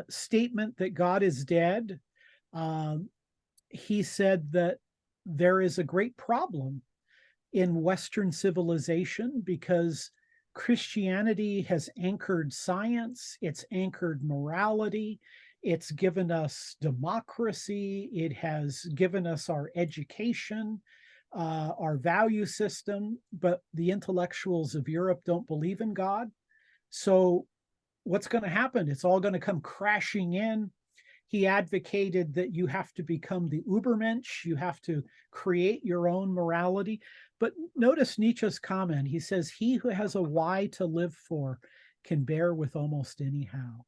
statement that God is dead, he said that there is a great problem in Western civilization because Christianity has anchored science, it's anchored morality, it's given us democracy, it has given us our education, our value system, but the intellectuals of Europe don't believe in God. So what's going to happen? It's all going to come crashing in. He advocated that you have to become the Übermensch, you have to create your own morality. But notice Nietzsche's comment. He says, he who has a why to live for can bear with almost anyhow.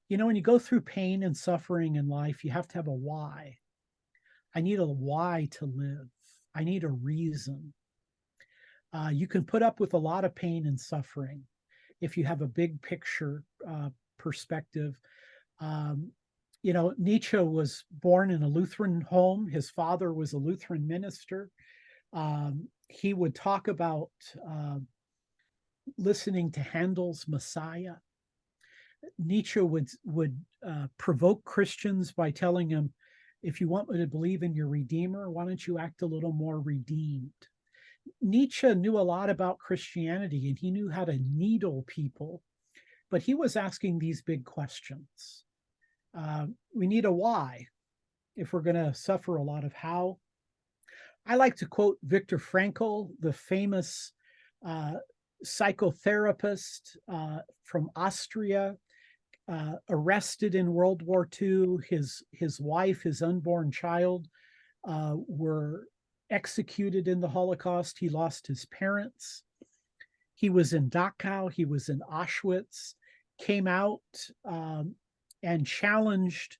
You know, when you go through pain and suffering in life, you have to have a why. I need a why to live. I need a reason. You can put up with a lot of pain and suffering if you have a big picture perspective. You know, Nietzsche was born in a Lutheran home. His father was a Lutheran minister. He would talk about listening to Handel's Messiah. Nietzsche would provoke Christians by telling them, if you want me to believe in your Redeemer, why don't you act a little more redeemed? Nietzsche knew a lot about Christianity and he knew how to needle people, but he was asking these big questions. We need a why if we're going to suffer a lot of how. I like to quote Viktor Frankl, the famous psychotherapist from Austria, arrested in World War II. His wife, his unborn child, were executed in the Holocaust. He lost his parents. He was in Dachau. He was in Auschwitz, came out and challenged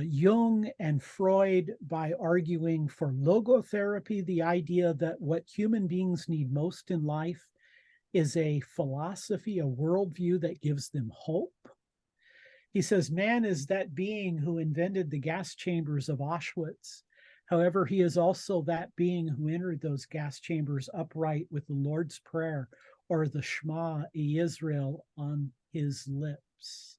Jung and Freud by arguing for logotherapy, the idea that what human beings need most in life is a philosophy, a worldview that gives them hope. He says, man is that being who invented the gas chambers of Auschwitz. However, he is also that being who entered those gas chambers upright with the Lord's Prayer or the Shema Yisrael on his lips.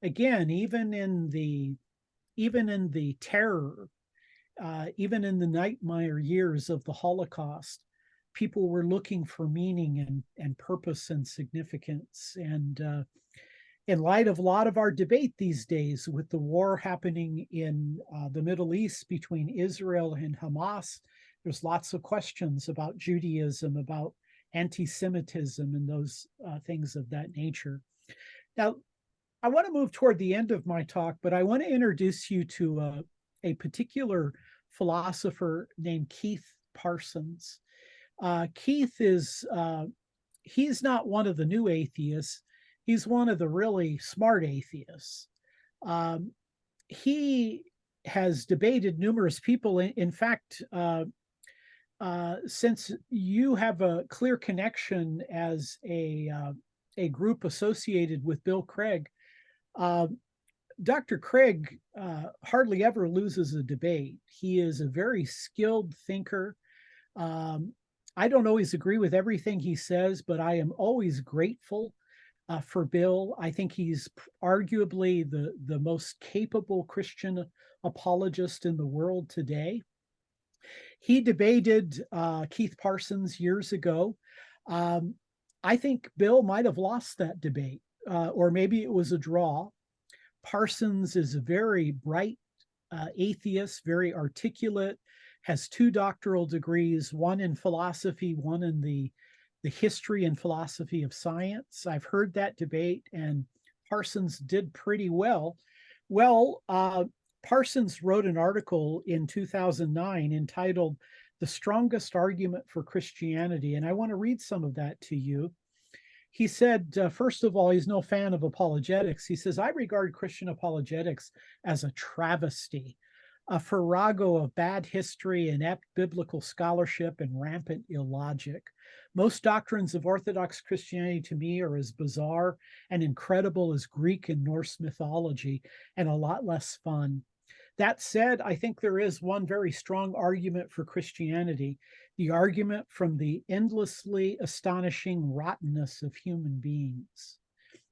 Again, even in the terror, even in the nightmare years of the Holocaust, people were looking for meaning and purpose and significance. And in light of a lot of our debate these days with the war happening in the Middle East between Israel and Hamas, there's lots of questions about Judaism, about anti-Semitism, and those things of that nature. Now, I want to move toward the end of my talk, but I want to introduce you to a particular philosopher named Keith Parsons. Keith is, he's not one of the new atheists. He's one of the really smart atheists. He has debated numerous people. In fact, since you have a clear connection as a group associated with Bill Craig, Dr. Craig hardly ever loses a debate. He is a very skilled thinker. I don't always agree with everything he says, but I am always grateful for Bill. I think he's arguably the most capable Christian apologist in the world today. He debated Keith Parsons years ago. I think Bill might have lost that debate, or maybe it was a draw. Parsons is a very bright atheist, very articulate, has 2 doctoral degrees, one in philosophy, one in the history and philosophy of science. I've heard that debate, and Parsons did pretty well. Well, Parsons wrote an article in 2009 entitled "The Strongest Argument for Christianity," and I want to read some of that to you. He said, first of all, he's no fan of apologetics. He says, "I regard Christian apologetics as a travesty, a farrago of bad history, inept biblical scholarship, and rampant illogic. Most doctrines of Orthodox Christianity to me are as bizarre and incredible as Greek and Norse mythology, and a lot less fun. That said, I think there is one very strong argument for Christianity, the argument from the endlessly astonishing rottenness of human beings."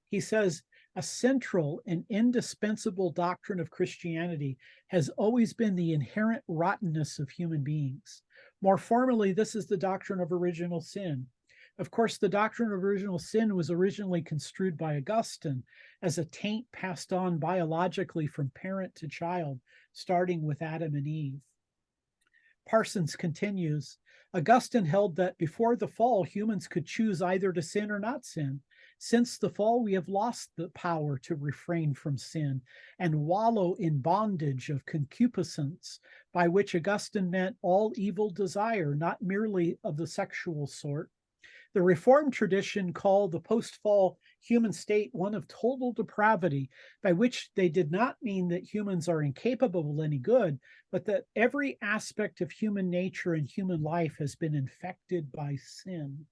He says, "A central and indispensable doctrine of Christianity has always been the inherent rottenness of human beings. More formally, this is the doctrine of original sin. Of course, the doctrine of original sin was originally construed by Augustine as a taint passed on biologically from parent to child, starting with Adam and Eve." Parsons continues, "Augustine held that before the fall, humans could choose either to sin or not sin. Since the fall, we have lost the power to refrain from sin and wallow in bondage of concupiscence, by which Augustine meant all evil desire, not merely of the sexual sort. The Reformed tradition called the post-fall human state one of total depravity, by which they did not mean that humans are incapable of any good, but that every aspect of human nature and human life has been infected by sin."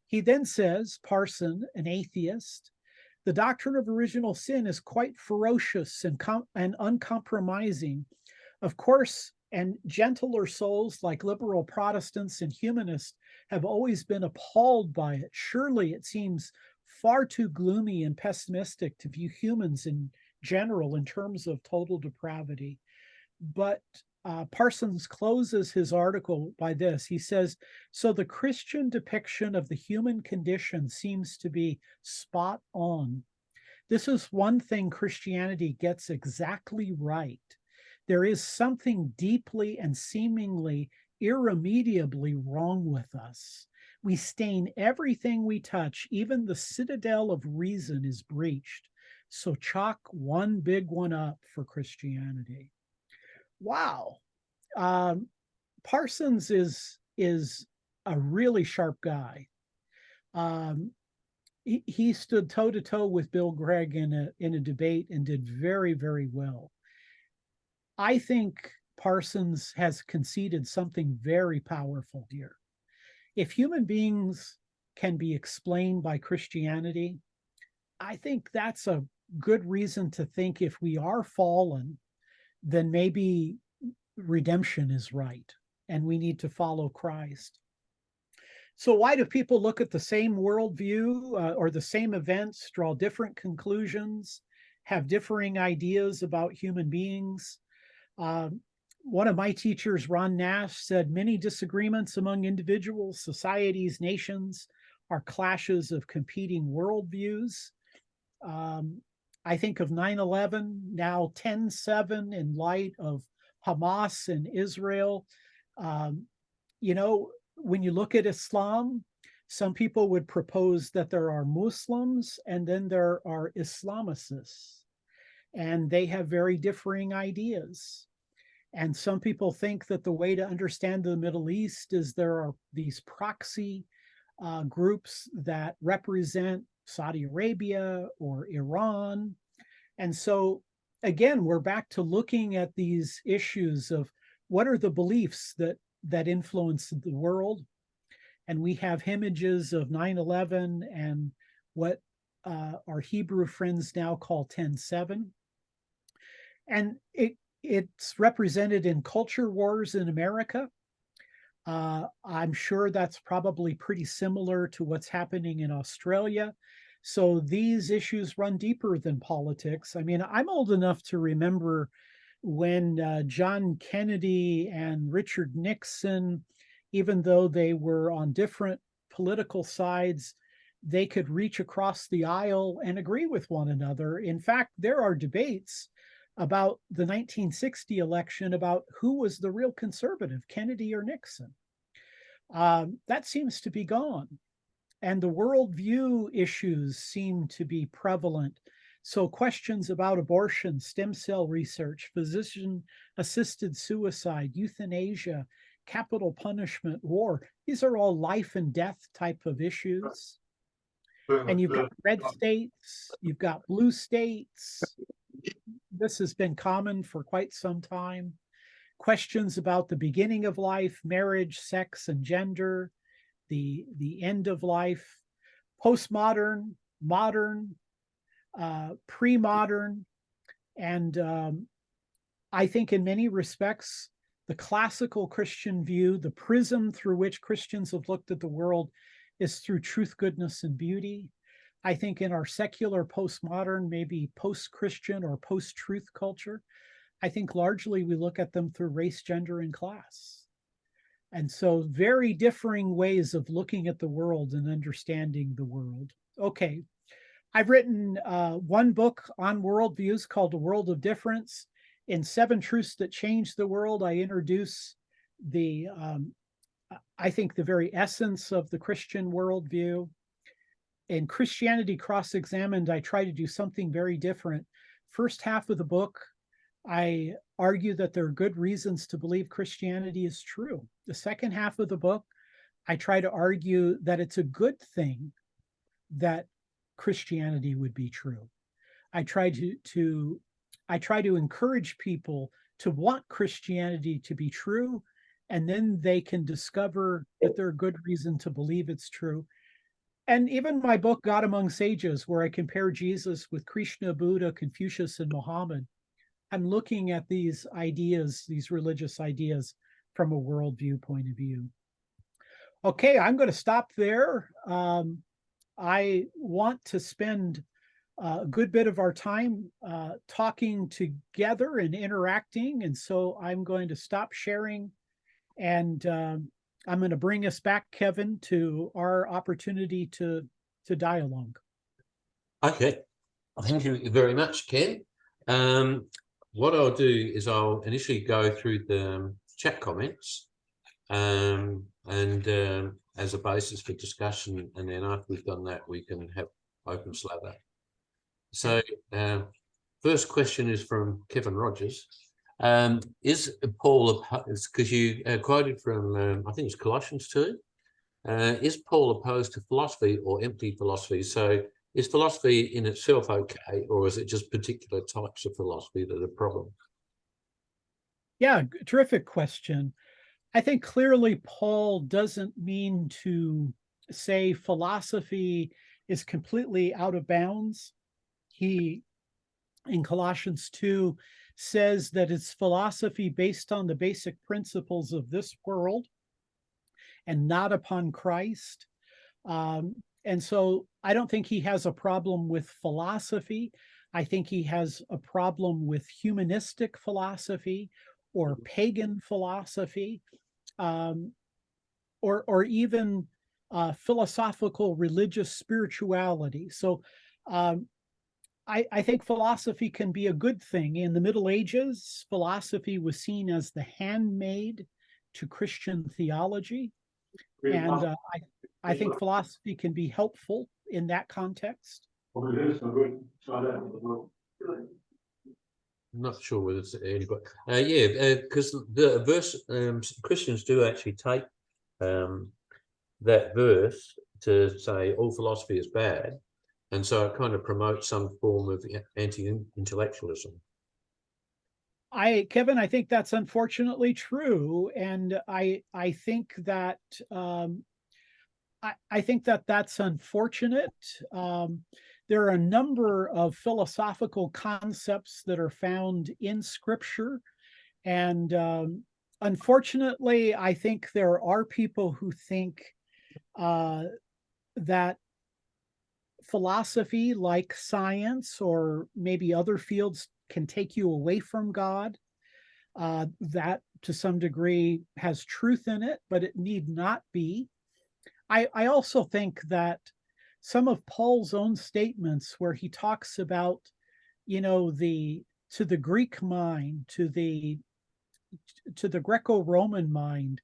He then says, Parson, an atheist, "The doctrine of original sin is quite ferocious and uncompromising. Of course, and gentler souls like liberal Protestants and humanists have always been appalled by it. Surely it seems far too gloomy and pessimistic to view humans in general in terms of total depravity." But Parsons closes his article by this. He says, "So the Christian depiction of the human condition seems to be spot on. This is one thing Christianity gets exactly right. There is something deeply and seemingly irremediably wrong with us. We stain everything we touch. Even the citadel of reason is breached. So chalk one big one up for Christianity." Wow. Parsons is a really sharp guy. He stood toe to toe with Bill Gregg in a debate and did very, very well. I think Parsons has conceded something very powerful here. If human beings can be explained by Christianity, I think that's a good reason to think if we are fallen, then maybe redemption is right and we need to follow Christ. So why do people look at the same worldview or the same events, draw different conclusions, have differing ideas about human beings? One of my teachers, Ron Nash, said many disagreements among individuals, societies, nations are clashes of competing worldviews. I think of 9/11, now 10/7 in light of Hamas and Israel. When you look at Islam, some people would propose that there are Muslims and then there are Islamicists, and they have very differing ideas. And some people think that the way to understand the Middle East is there are these proxy groups that represent Saudi Arabia or Iran. And so, again, we're back to looking at these issues of what are the beliefs that influence the world. And we have images of 9/11 and what our Hebrew friends now call 10/7. And it's represented in culture wars in America. I'm sure that's probably pretty similar to what's happening in Australia. So these issues run deeper than politics. I mean, I'm old enough to remember when John Kennedy and Richard Nixon, even though they were on different political sides, they could reach across the aisle and agree with one another. In fact, there are debates about the 1960 election about who was the real conservative, Kennedy or Nixon. That seems to be gone. And the worldview issues seem to be prevalent. So questions about abortion, stem cell research, physician-assisted suicide, euthanasia, capital punishment, war, these are all life and death type of issues. And you've got red states, you've got blue states. This has been common for quite some time. Questions about the beginning of life, marriage, sex, and gender, the end of life, postmodern, modern, pre-modern, and I think in many respects, the classical Christian view, the prism through which Christians have looked at the world is through truth, goodness, and beauty. I think in our secular postmodern, maybe post-Christian or post-truth culture, I think largely we look at them through race, gender, and class. And so very differing ways of looking at the world and understanding the world. Okay, I've written one book on worldviews called The World of Difference. In 7 Truths That Change the World, I introduce I think the very essence of the Christian worldview. In Christianity Cross-Examined, I try to do something very different. First half of the book, I argue that there are good reasons to believe Christianity is true. The second half of the book, I try to argue that it's a good thing that Christianity would be true. I try to encourage people to want Christianity to be true, and then they can discover that there are good reason to believe it's true. And even my book, God Among Sages, where I compare Jesus with Krishna, Buddha, Confucius, and Muhammad, I'm looking at these ideas, these religious ideas, from a worldview point of view. Okay, I'm going to stop there. I want to spend a good bit of our time talking together and interacting, and so I'm going to stop sharing, and I'm going to bring us back, Kevin, to our opportunity to dialogue. Okay, thank you very much, Ken. What I'll do is I'll initially go through the chat comments and as a basis for discussion, and then after we've done that, we can have open slather. So first question is from Kevin Rogers. Is Paul, because you quoted from, I think it's Colossians 2, is Paul opposed to philosophy or empty philosophy? So is philosophy in itself okay, or is it just particular types of philosophy that are a problem? Yeah, terrific question. I think clearly Paul doesn't mean to say philosophy is completely out of bounds. He, in Colossians 2, says that it's philosophy based on the basic principles of this world and not upon Christ. And so I don't think he has a problem with philosophy. I think he has a problem with humanistic philosophy or pagan philosophy, or even philosophical religious spirituality. So I think philosophy can be a good thing. In the Middle Ages, philosophy was seen as the handmaid to Christian theology. And I think philosophy can be helpful in that context. I'm not sure whether it's anybody. Yeah, because the verse, Christians do actually take that verse to say all philosophy is bad. And so it kind of promotes some form of anti-intellectualism. Kevin, I think that's unfortunately true, and I think that I think that that's unfortunate. There are a number of philosophical concepts that are found in Scripture, and unfortunately, I think there are people who think that philosophy, like science or maybe other fields, can take you away from God. That to some degree has truth in it, but it need not be. I also think that some of Paul's own statements where he talks about, to the Greek mind, to the Greco-Roman mind,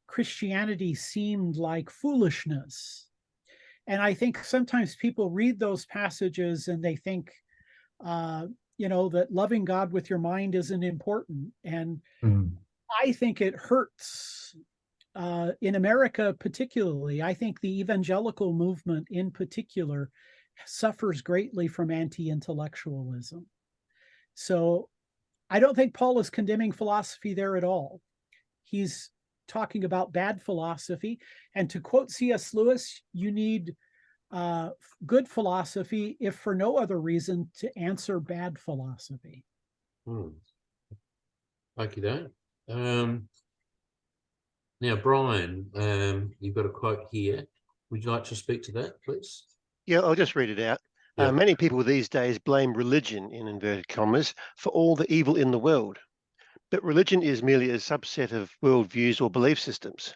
Christianity seemed like foolishness. And I think sometimes people read those passages and they think, that loving God with your mind isn't important. And I think it hurts in America, particularly. I think the evangelical movement in particular suffers greatly from anti-intellectualism. So I don't think Paul is condemning philosophy there at all. He's talking about bad philosophy. And to quote C.S. Lewis, you need good philosophy, if for no other reason, to answer bad philosophy. Thank you, Dan. Now, Brian, you've got a quote here. Would you like to speak to that, please? Yeah, I'll just read it out. Yeah. Many people these days blame religion, in inverted commas, for all the evil in the world. But religion is merely a subset of worldviews or belief systems.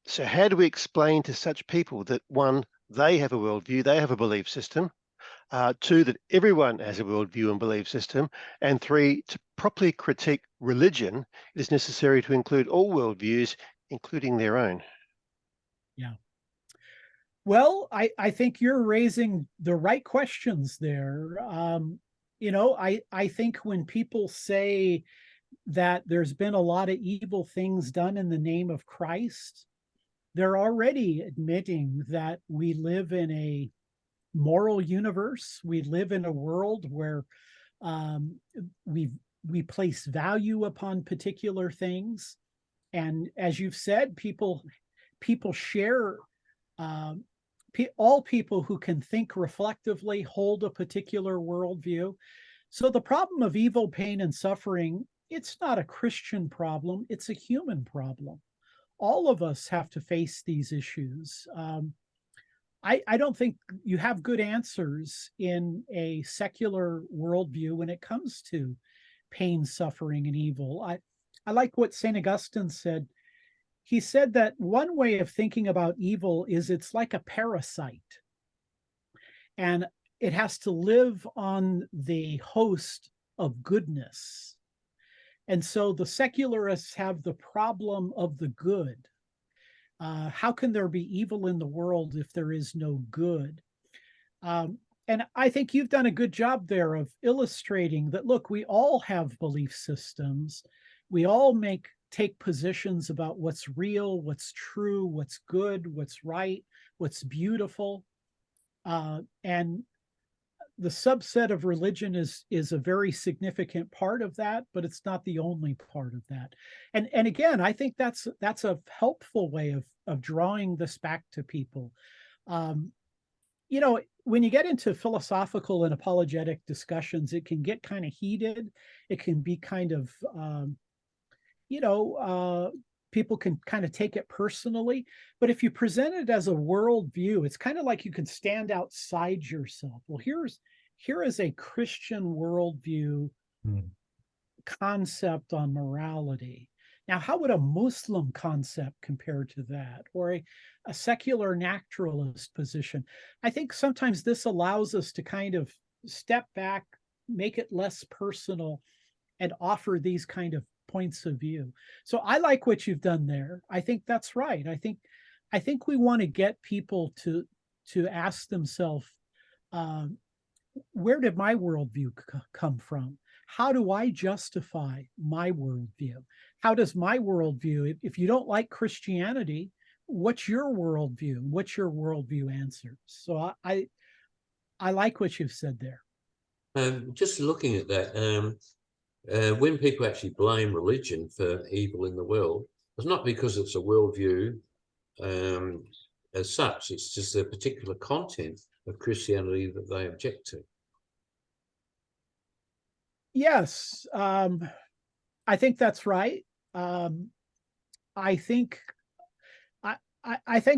So how do we explain to such people that, one, they have a worldview, they have a belief system, two, that everyone has a worldview and belief system, and three, to properly critique religion, it is necessary to include all worldviews, including their own? Yeah. Well, I think you're raising the right questions there. I think when people say that there's been a lot of evil things done in the name of Christ, they're already admitting that we live in a moral universe. We live in a world where we place value upon particular things. And as you've said, people share, all people who can think reflectively hold a particular worldview. So the problem of evil, pain, and suffering, it's not a Christian problem, it's a human problem. All of us have to face these issues. I don't think you have good answers in a secular worldview when it comes to pain, suffering, and evil. I like what St. Augustine said. He said that one way of thinking about evil is it's like a parasite, and it has to live on the host of goodness. And so the secularists have the problem of the good. How can there be evil in the world if there is no good? And I think you've done a good job there of illustrating that, look, we all have belief systems. We all take positions about what's real, what's true, what's good, what's right, what's beautiful. And the subset of religion is a very significant part of that, but it's not the only part of that. And again, I think that's a helpful way of drawing this back to people. When you get into philosophical and apologetic discussions, it can get kind of heated. It can be kind of, people can kind of take it personally. But if you present it as a worldview, it's kind of like you can stand outside yourself. Well, here is a Christian worldview concept on morality. Now, how would a Muslim concept compare to that, or a secular naturalist position? I think sometimes this allows us to kind of step back, make it less personal, and offer these kind of points of view. So I like what you've done there. I think that's right. I think we want to get people to ask themselves, where did my worldview come from? How do I justify my worldview? How does my worldview, if you don't like Christianity, what's your worldview? What's your worldview answer? So I like what you've said there. Just looking at that, when people actually blame religion for evil in the world, it's not because it's a worldview as such. It's just the particular content of Christianity that they object to. Yes, I think that's right. I think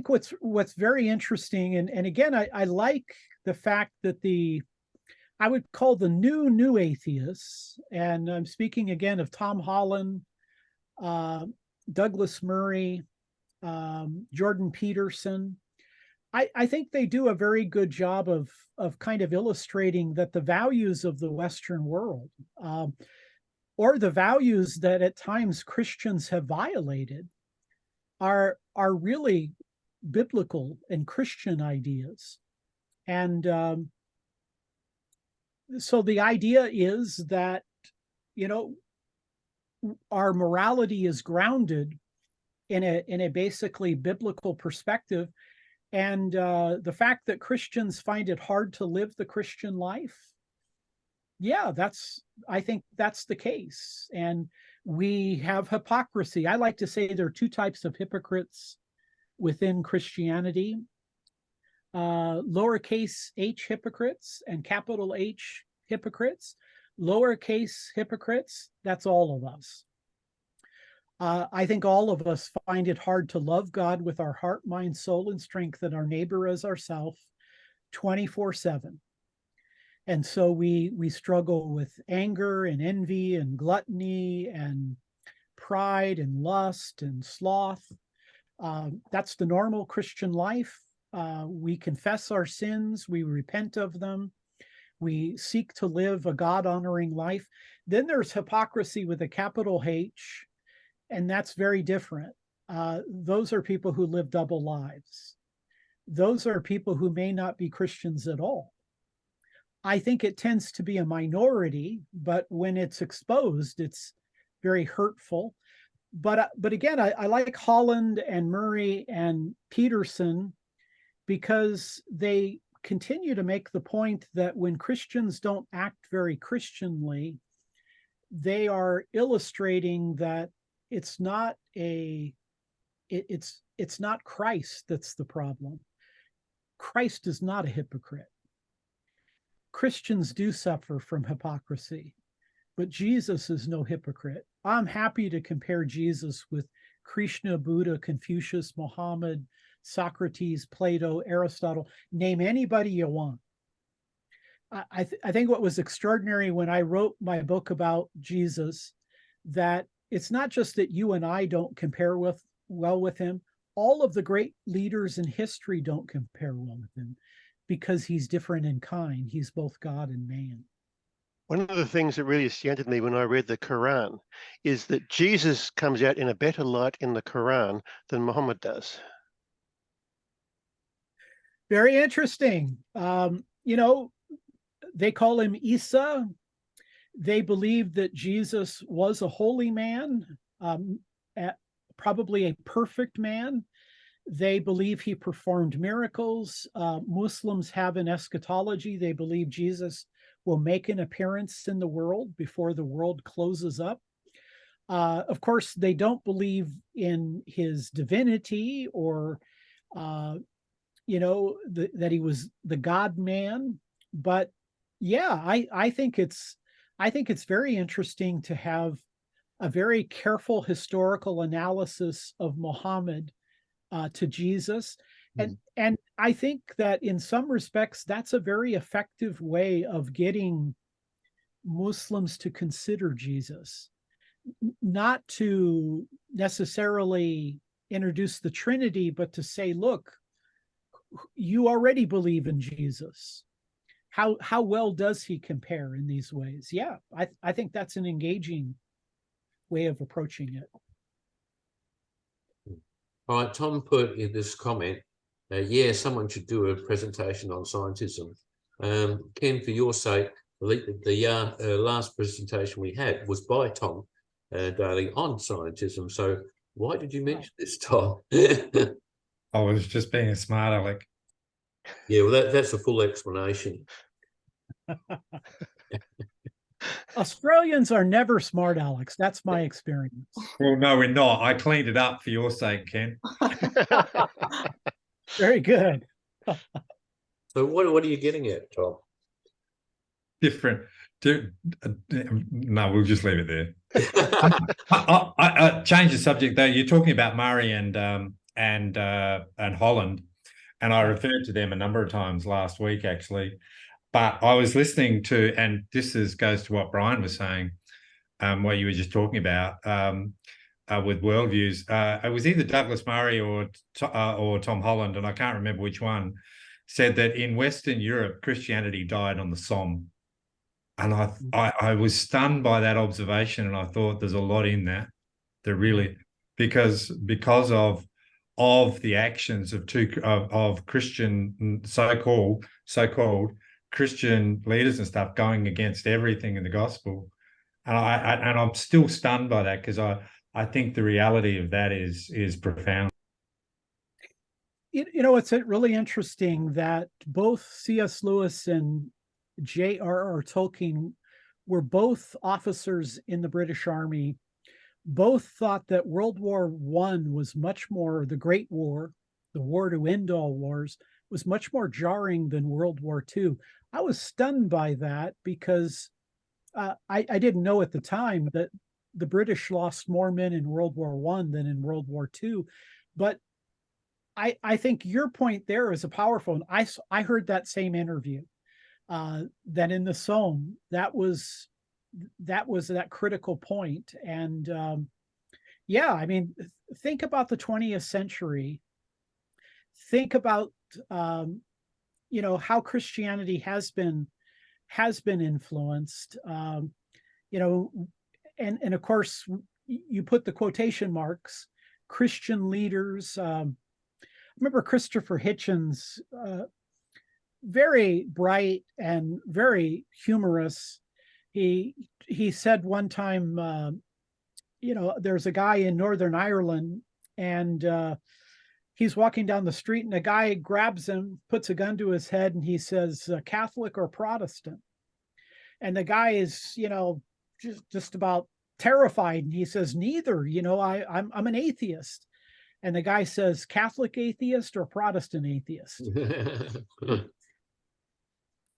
what's very interesting, and again, I like the fact that I would call the new atheists, and I'm speaking again of Tom Holland, Douglas Murray, Jordan Peterson. I think they do a very good job of kind of illustrating that the values of the Western world, or the values that at times Christians have violated, are really biblical and Christian ideas. And so the idea is that, our morality is grounded in a basically biblical perspective. And the fact that Christians find it hard to live the Christian life, I think that's the case. And we have hypocrisy. I like to say there are two types of hypocrites within Christianity: lowercase h hypocrites and capital H hypocrites. Lowercase hypocrites, that's all of us. I think all of us find it hard to love God with our heart, mind, soul, and strength, and our neighbor as ourself 24/7. And so we struggle with anger and envy and gluttony and pride and lust and sloth. That's the normal Christian life. We confess our sins, we repent of them, we seek to live a God-honoring life. Then there's hypocrisy with a capital H, and that's very different. Those are people who live double lives. Those are people who may not be Christians at all. I think it tends to be a minority, but when it's exposed, it's very hurtful. But again, I like Holland and Murray and Peterson because they continue to make the point that when Christians don't act very Christianly, they are illustrating that it's not Christ that's the problem. Christ is not a hypocrite. Christians do suffer from hypocrisy, but Jesus is no hypocrite. I'm happy to compare Jesus with Krishna, Buddha, Confucius, Muhammad, Socrates, Plato, Aristotle. Name anybody you want. I think what was extraordinary when I wrote my book about Jesus, that it's not just that you and I don't compare well with him. All of the great leaders in history don't compare well with him because he's different in kind. He's both God and man. One of the things that really astounded me when I read the Quran is that Jesus comes out in a better light in the Quran than Muhammad does. Very interesting. They call him Isa. They believe that Jesus was a holy man, probably a perfect man. They believe he performed miracles. Muslims have an eschatology. They believe Jesus will make an appearance in the world before the world closes up. Of course, they don't believe in his divinity or, that he was the God-man. But yeah, I think it's very interesting to have a very careful historical analysis of Muhammad to Jesus. And I think that in some respects, that's a very effective way of getting Muslims to consider Jesus, not to necessarily introduce the Trinity, but to say, look, you already believe in Jesus. How well does he compare in these ways? Yeah, I think that's an engaging way of approaching it. All right, Tom put in this comment, someone should do a presentation on scientism. Ken, for your sake, the last presentation we had was by Tom Daly on scientism. So why did you mention this, Tom? I was just being a smart aleck. Yeah, well, that's a full explanation. Australians are never smart alecks. That's my experience. Well, no, we're not. I cleaned it up for your sake, Ken. Very good. So what are you getting at, Tom? Different. No, we'll just leave it there. I change the subject though. You're talking about Murray and Holland, and I referred to them a number of times last week, actually. But I was listening to, and this goes to what Brian was saying, what you were just talking about. with worldviews. It was either Douglas Murray or Tom Holland, and I can't remember which one, said that in Western Europe, Christianity died on the Somme. And I was stunned by that observation, and I thought there's a lot in that. There really, because of the actions of Christian so-called Christian leaders and stuff going against everything in the gospel, and I'm still stunned by that, because I think the reality of that is profound. It's really interesting that both C.S. Lewis and J.R.R. Tolkien were both officers in the British Army. Both thought that World War I was much more, the Great War, the war to end all wars, was much more jarring than World War II. I was stunned by that, because I didn't know at the time that the British lost more men in World War I than in World War II. But I think your point there is a powerful one. I heard that same interview, that in the Somme, that was that critical point. And yeah, I mean, think about the 20th century. Think about how Christianity has been influenced. And of course, you put the quotation marks, Christian leaders. Remember Christopher Hitchens, very bright and very humorous. He said one time, there's a guy in Northern Ireland, and he's walking down the street, and a guy grabs him, puts a gun to his head, and he says, Catholic or Protestant? And the guy is, just about terrified, and he says, neither. I'm an atheist. And the guy says, Catholic atheist or Protestant atheist?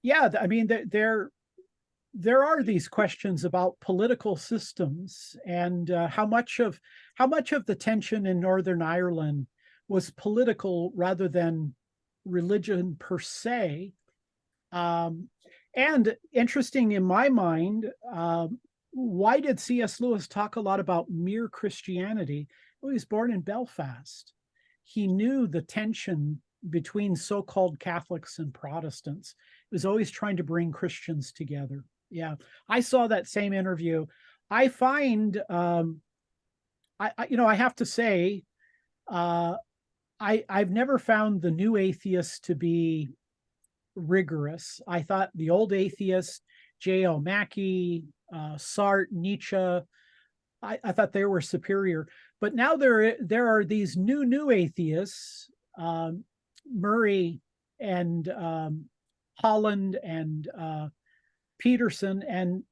Yeah, I mean, there are these questions about political systems, and how much of the tension in Northern Ireland was political rather than religion per se. And interesting in my mind, why did C.S. Lewis talk a lot about mere Christianity? Well, he was born in Belfast. He knew the tension between so-called Catholics and Protestants. He was always trying to bring Christians together. Yeah, I saw that same interview. I find, I have to say, I've never found the new atheists to be rigorous. I thought the old atheists, J.L. Mackie, Sartre, Nietzsche, I thought they were superior. But now there are these new atheists, Murray and Holland and Peterson, and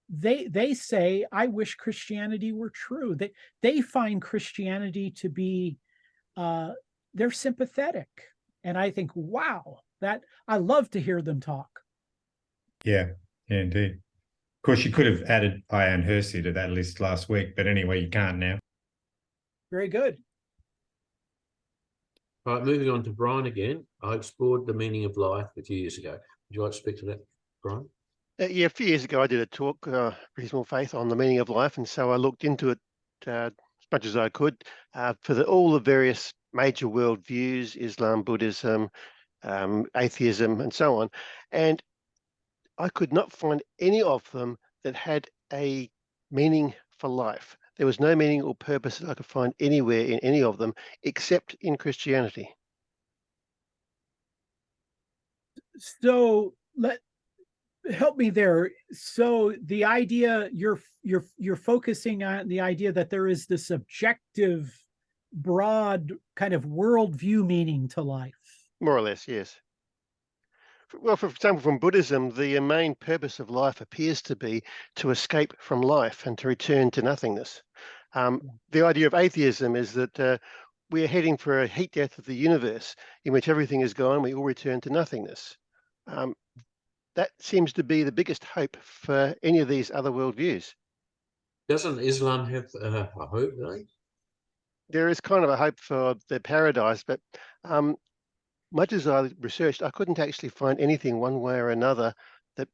they say, I wish Christianity were true. They find Christianity to be, they're sympathetic. And I think, wow, that I love to hear them talk. Yeah, indeed. Of course, you could have added Ian Hersey to that list last week, but anyway, you can't now. Very good. All right, moving on to Brian again. I explored the meaning of life a few years ago. Would you like to speak to that, Brian? Yeah, a few years ago, I did a talk, Reasonable Faith, on the meaning of life, and so I looked into it as much as I could for all the various major worldviews, Islam, Buddhism, atheism, and so on. And I could not find any of them that had a meaning for life. There was no meaning or purpose that I could find anywhere in any of them, except in Christianity. So help me there. So the idea you're focusing on the idea that there is this objective, broad kind of worldview meaning to life. More or less, yes. Well, for example, from Buddhism, the main purpose of life appears to be to escape from life and to return to nothingness. The idea of atheism is that we are heading for a heat death of the universe in which everything is gone, we all return to nothingness. That seems to be the biggest hope for any of these other worldviews. Doesn't Islam have a hope, though? There is kind of a hope for the paradise, but much as I researched, I couldn't actually find anything one way or another that,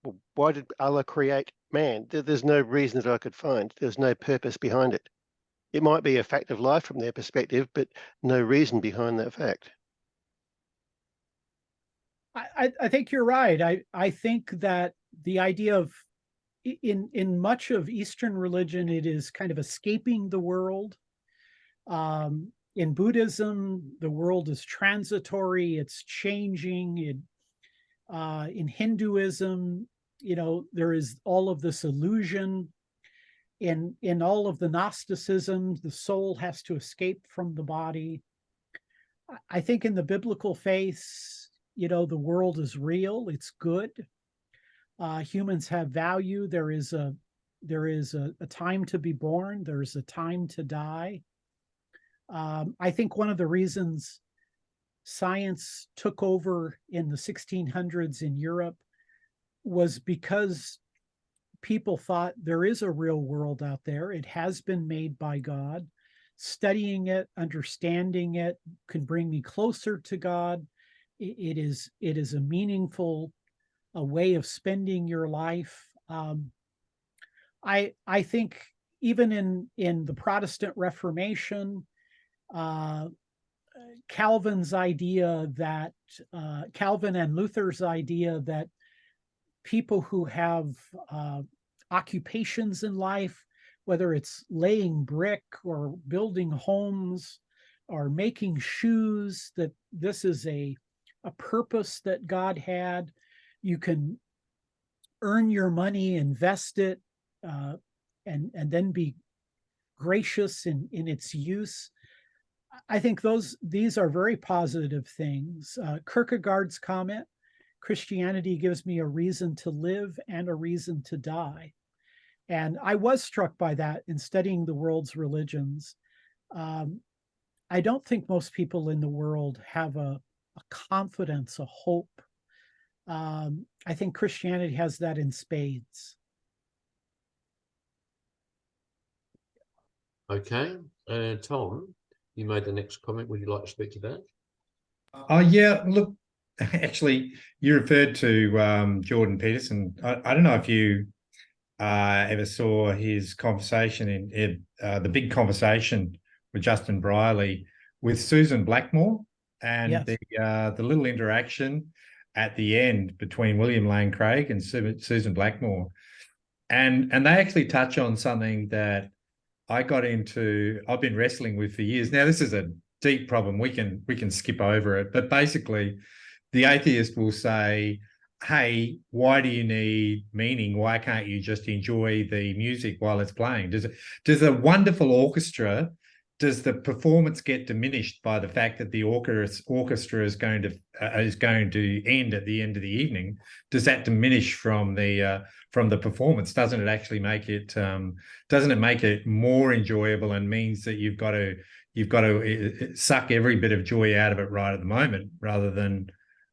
well, why did Allah create man? There's no reason that I could find. There's no purpose behind it. It might be a fact of life from their perspective, but no reason behind that fact. I think you're right. I think that the idea of in much of Eastern religion, it is kind of escaping the world. In Buddhism, the world is transitory, it's changing. In Hinduism, there is all of this illusion. In all of the Gnosticism, the soul has to escape from the body. I think in the biblical faiths, the world is real, it's good. Humans have value. There is a time to be born. There's a time to die. I think one of the reasons science took over in the 1600s in Europe was because people thought there is a real world out there. It has been made by God. Studying it, understanding it can bring me closer to God. It is a meaningful way of spending your life. I think even in the Protestant Reformation, Calvin's idea that Calvin and Luther's idea that people who have occupations in life, whether it's laying brick or building homes or making shoes, that this is a purpose that God had. You can earn your money, invest it, and then be gracious in its use. I think these are very positive things. Kierkegaard's comment, Christianity gives me a reason to live and a reason to die. And I was struck by that in studying the world's religions. I don't think most people in the world have a confidence, a hope. I think Christianity has that in spades. Okay. Tom, you made the next comment. Would you like to speak to that? Oh, yeah. Look, actually, you referred to Jordan Peterson. I don't know if you ever saw his conversation in the big conversation with Justin Brierley with Susan Blackmore, and Yes. the little interaction at the end between William Lane Craig and Susan Blackmore. And they actually touch on something that I've been wrestling with for years. Now, this is a deep problem. We can skip over it. But basically, the atheist will say, hey, why do you need meaning? Why can't you just enjoy the music while it's playing? Does a wonderful orchestra, does the performance get diminished by the fact that the orchestra is going to end at the end of the evening? Does that diminish from the performance? Doesn't it actually make it more enjoyable, and means that you've got to suck every bit of joy out of it right at the moment, rather than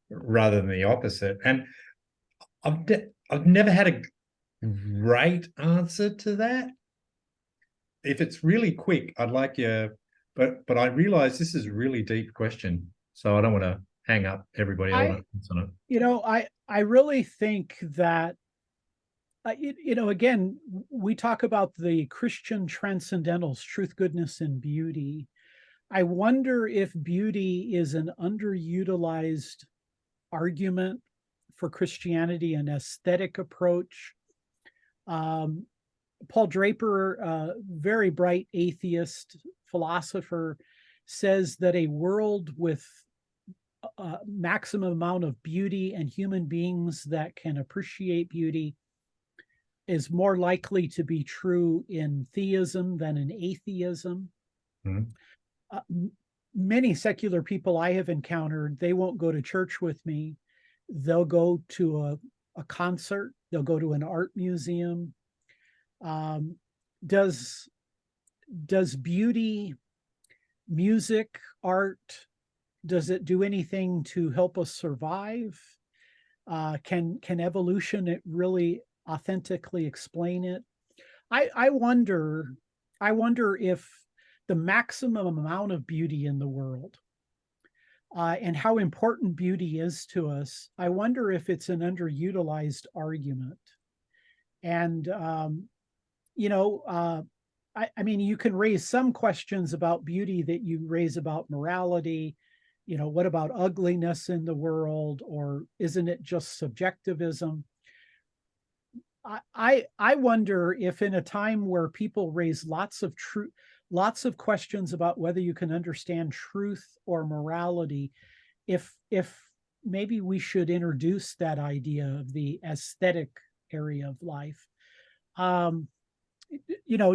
the opposite? And I've never had a great answer to that. If it's really quick, I'd like you, but I realize this is a really deep question, so I don't want to hang up everybody else on it. I really think that, again, we talk about the Christian transcendentals, truth, goodness, and beauty. I wonder if beauty is an underutilized argument for Christianity, an aesthetic approach. Paul Draper, very bright atheist philosopher, says that a world with a maximum amount of beauty and human beings that can appreciate beauty is more likely to be true in theism than in atheism. Mm-hmm. Many secular people I have encountered, they won't go to church with me. They'll go to a concert. They'll go to an art museum. Does beauty, music, art, does it do anything to help us survive? Can evolution really authentically explain it? I wonder if the maximum amount of beauty in the world and how important beauty is to us, I wonder if it's an underutilized argument. And I mean, you can raise some questions about beauty that you raise about morality. What about ugliness in the world, or isn't it just subjectivism? I wonder if, in a time where people raise lots of questions about whether you can understand truth or morality, if maybe we should introduce that idea of the aesthetic area of life.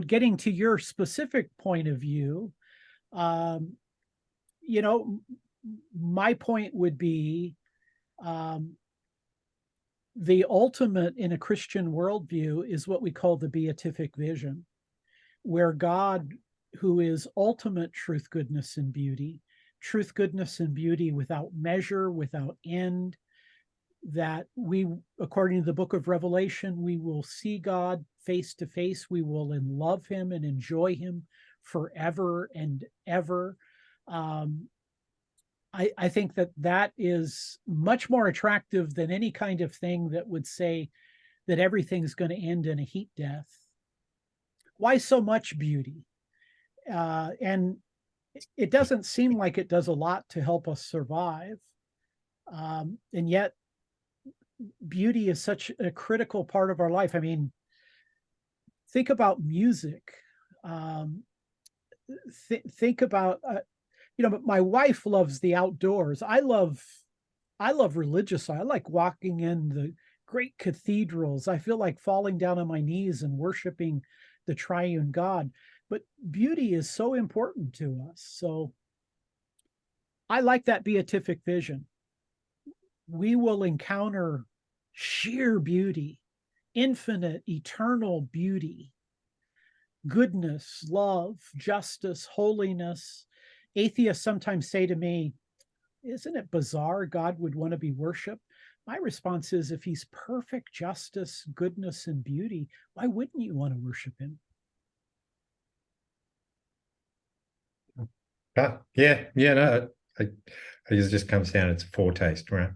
Getting to your specific point of view, my point would be, the ultimate in a Christian worldview is what we call the beatific vision, where God, who is ultimate truth, goodness, and beauty without measure, without end, that we, according to the book of Revelation, we will see God face to face. We will love him and enjoy him forever and ever. I think that is much more attractive than any kind of thing that would say that everything's going to end in a heat death. Why so much beauty? And it doesn't seem like it does a lot to help us survive. And yet, beauty is such a critical part of our life. I mean, think about music. Think about, my wife loves the outdoors. I love religious. I like walking in the great cathedrals. I feel like falling down on my knees and worshiping the triune God. But beauty is so important to us. So I like that beatific vision. We will encounter sheer beauty, infinite, eternal beauty, goodness, love, justice, holiness. Atheists sometimes say to me, isn't it bizarre God would want to be worshiped? My response is, if he's perfect justice, goodness, and beauty, why wouldn't you want to worship him? No, it just comes down, it's a foretaste, right?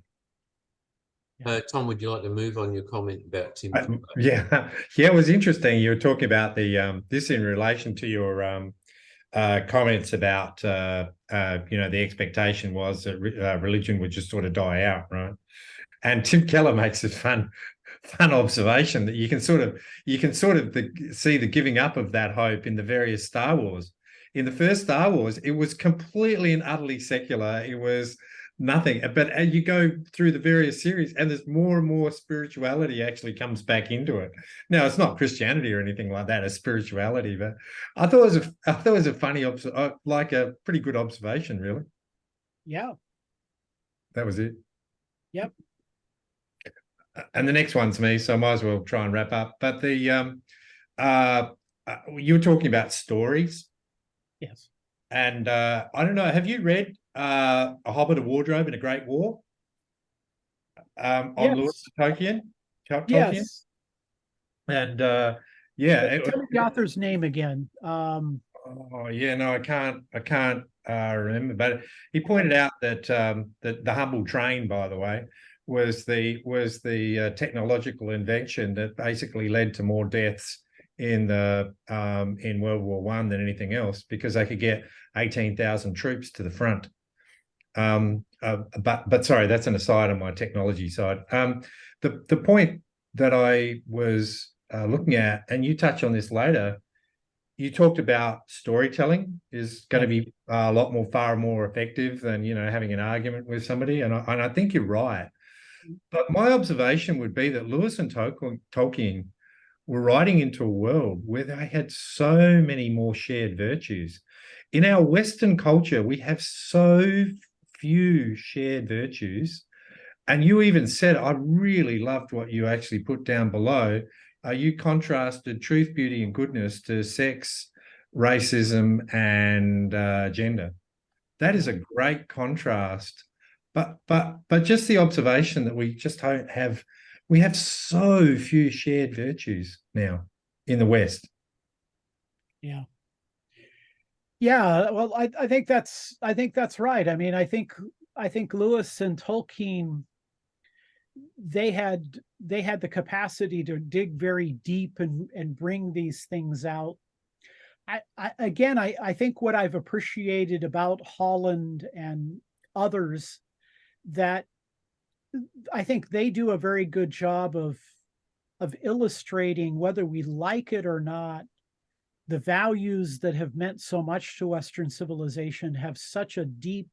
Tom, would you like to move on your comment about Tim? It was interesting. You were talking about this in relation to your comments about the expectation was that religion would just sort of die out, right? And Tim Keller makes a fun observation that you can sort of see the giving up of that hope in the various Star Wars. In the first Star Wars, it was completely and utterly secular. It was nothing. But as you go through the various series, and there's more and more spirituality actually comes back into it. Now, it's not Christianity or anything like that, it's spirituality. But I thought it was a funny, like a pretty good observation, really. Yeah. That was it. Yep. And the next one's me, so I might as well try and wrap up. But you were talking about stories. Yes. And I don't know, have you read A Hobbit, a Wardrobe, and a Great War? On Lewis Tolkien? Yes. And tell me the author's name again. I can't remember. But he pointed out that that the humble train, by the way, was the technological invention that basically led to more deaths in World War I than anything else, because they could get 18,000 troops to the front. But sorry, that's an aside on my technology side. The point that I was looking at, and you touch on this later, you talked about storytelling is going to be far more effective than having an argument with somebody, and I think you're right. But my observation would be that Lewis and Tolkien were writing into a world where they had so many more shared virtues. In our Western culture, we have so few shared virtues. And you even said, I really loved what you actually put down below. You contrasted truth, beauty, and goodness to sex, racism, and gender. That is a great contrast. But just the observation that we just don't have. We have so few shared virtues now in the West. Yeah. Well, I think that's right. I mean, I think Lewis and Tolkien, they had the capacity to dig very deep and bring these things out. I think what I've appreciated about Holland and others, that I think they do a very good job of illustrating, whether we like it or not, the values that have meant so much to Western civilization have such a deep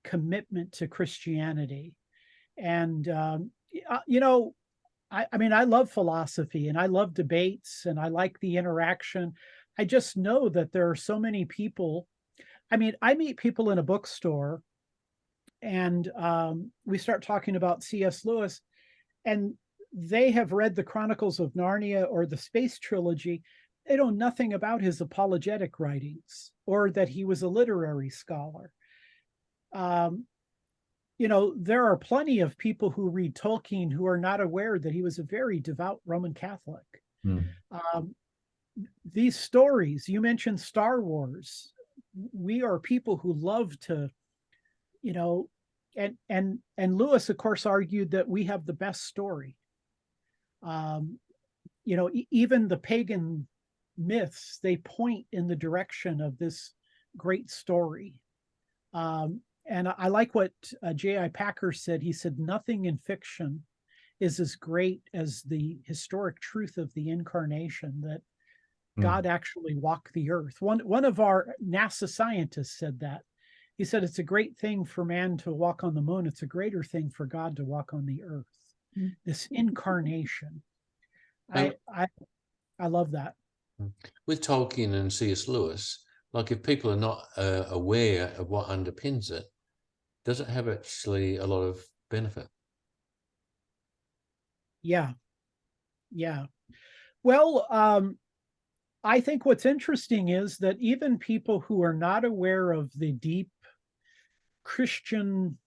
commitment to Christianity. And, I mean, I love philosophy and I love debates and I like the interaction. I just know that there are so many people. I mean, I meet people in a bookstore and we start talking about C.S. Lewis, and they have read the Chronicles of Narnia or the Space Trilogy. They know nothing about his apologetic writings or that he was a literary scholar. There are plenty of people who read Tolkien who are not aware that he was a very devout Roman Catholic. These stories, you mentioned Star Wars. We are people who love to, and Lewis, of course, argued that we have the best story. Even the pagan myths, they point in the direction of this great story. And I like what J.I. Packer said. He said, nothing in fiction is as great as the historic truth of the incarnation, that God actually walked the earth. One of our NASA scientists said that. He said, it's a great thing for man to walk on the moon. It's a greater thing for God to walk on the earth. This incarnation. I love that. With Tolkien and C.S. Lewis, like if people are not aware of what underpins it, does it have actually a lot of benefit? Yeah. Well, I think what's interesting is that even people who are not aware of the deep Christian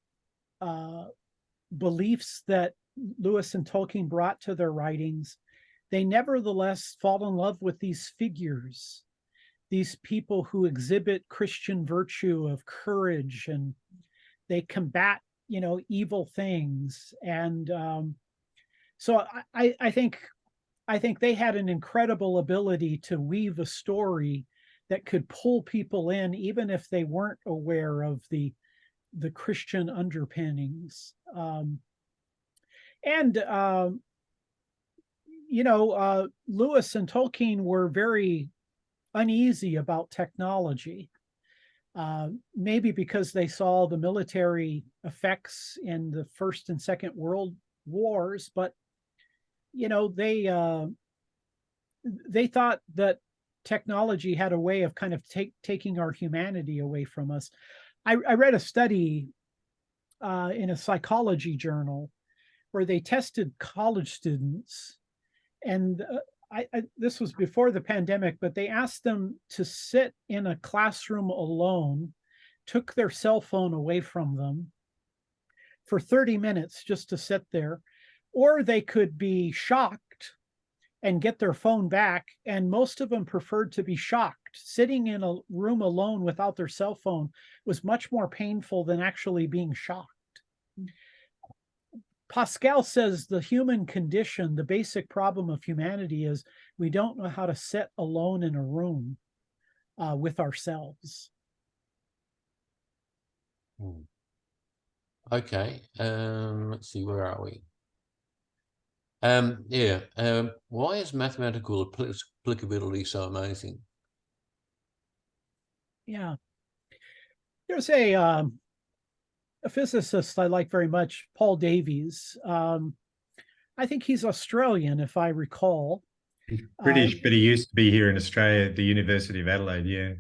beliefs that Lewis and Tolkien brought to their writings, they nevertheless fall in love with these figures, these people who exhibit Christian virtue of courage, and they combat, evil things. And so I think they had an incredible ability to weave a story that could pull people in, even if they weren't aware of the Christian underpinnings. Lewis and Tolkien were very uneasy about technology, maybe because they saw the military effects in the First and Second World Wars, but they thought that technology had a way of kind of taking our humanity away from us. I read a study in a psychology journal where they tested college students, and this was before the pandemic, but they asked them to sit in a classroom alone, took their cell phone away from them for 30 minutes just to sit there, or they could be shocked and get their phone back. And most of them preferred to be shocked. Sitting in a room alone without their cell phone was much more painful than actually being shocked. Pascal says the human condition, the basic problem of humanity, is we don't know how to sit alone in a room with ourselves. Okay, let's see, where are we? Why is mathematical applicability so amazing? Yeah, there's a physicist I like very much, Paul Davies. I think he's Australian, if I recall. He's British, but he used to be here in Australia at the University of Adelaide. Yeah.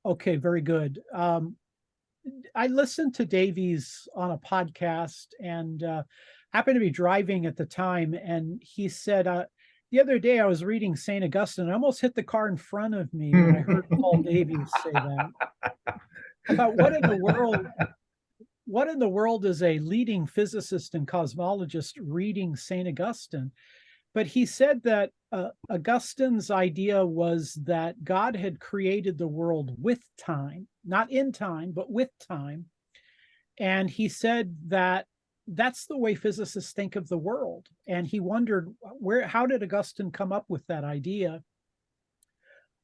Okay, very good. I listened to Davies on a podcast, and happened to be driving at the time, and he said, the other day I was reading St. Augustine, and I almost hit the car in front of me when I heard Paul Davies say that. I thought, what in the world is a leading physicist and cosmologist reading St. Augustine? But he said that Augustine's idea was that God had created the world with time, not in time, but with time. And he said that that's the way physicists think of the world. And he wondered, how did Augustine come up with that idea?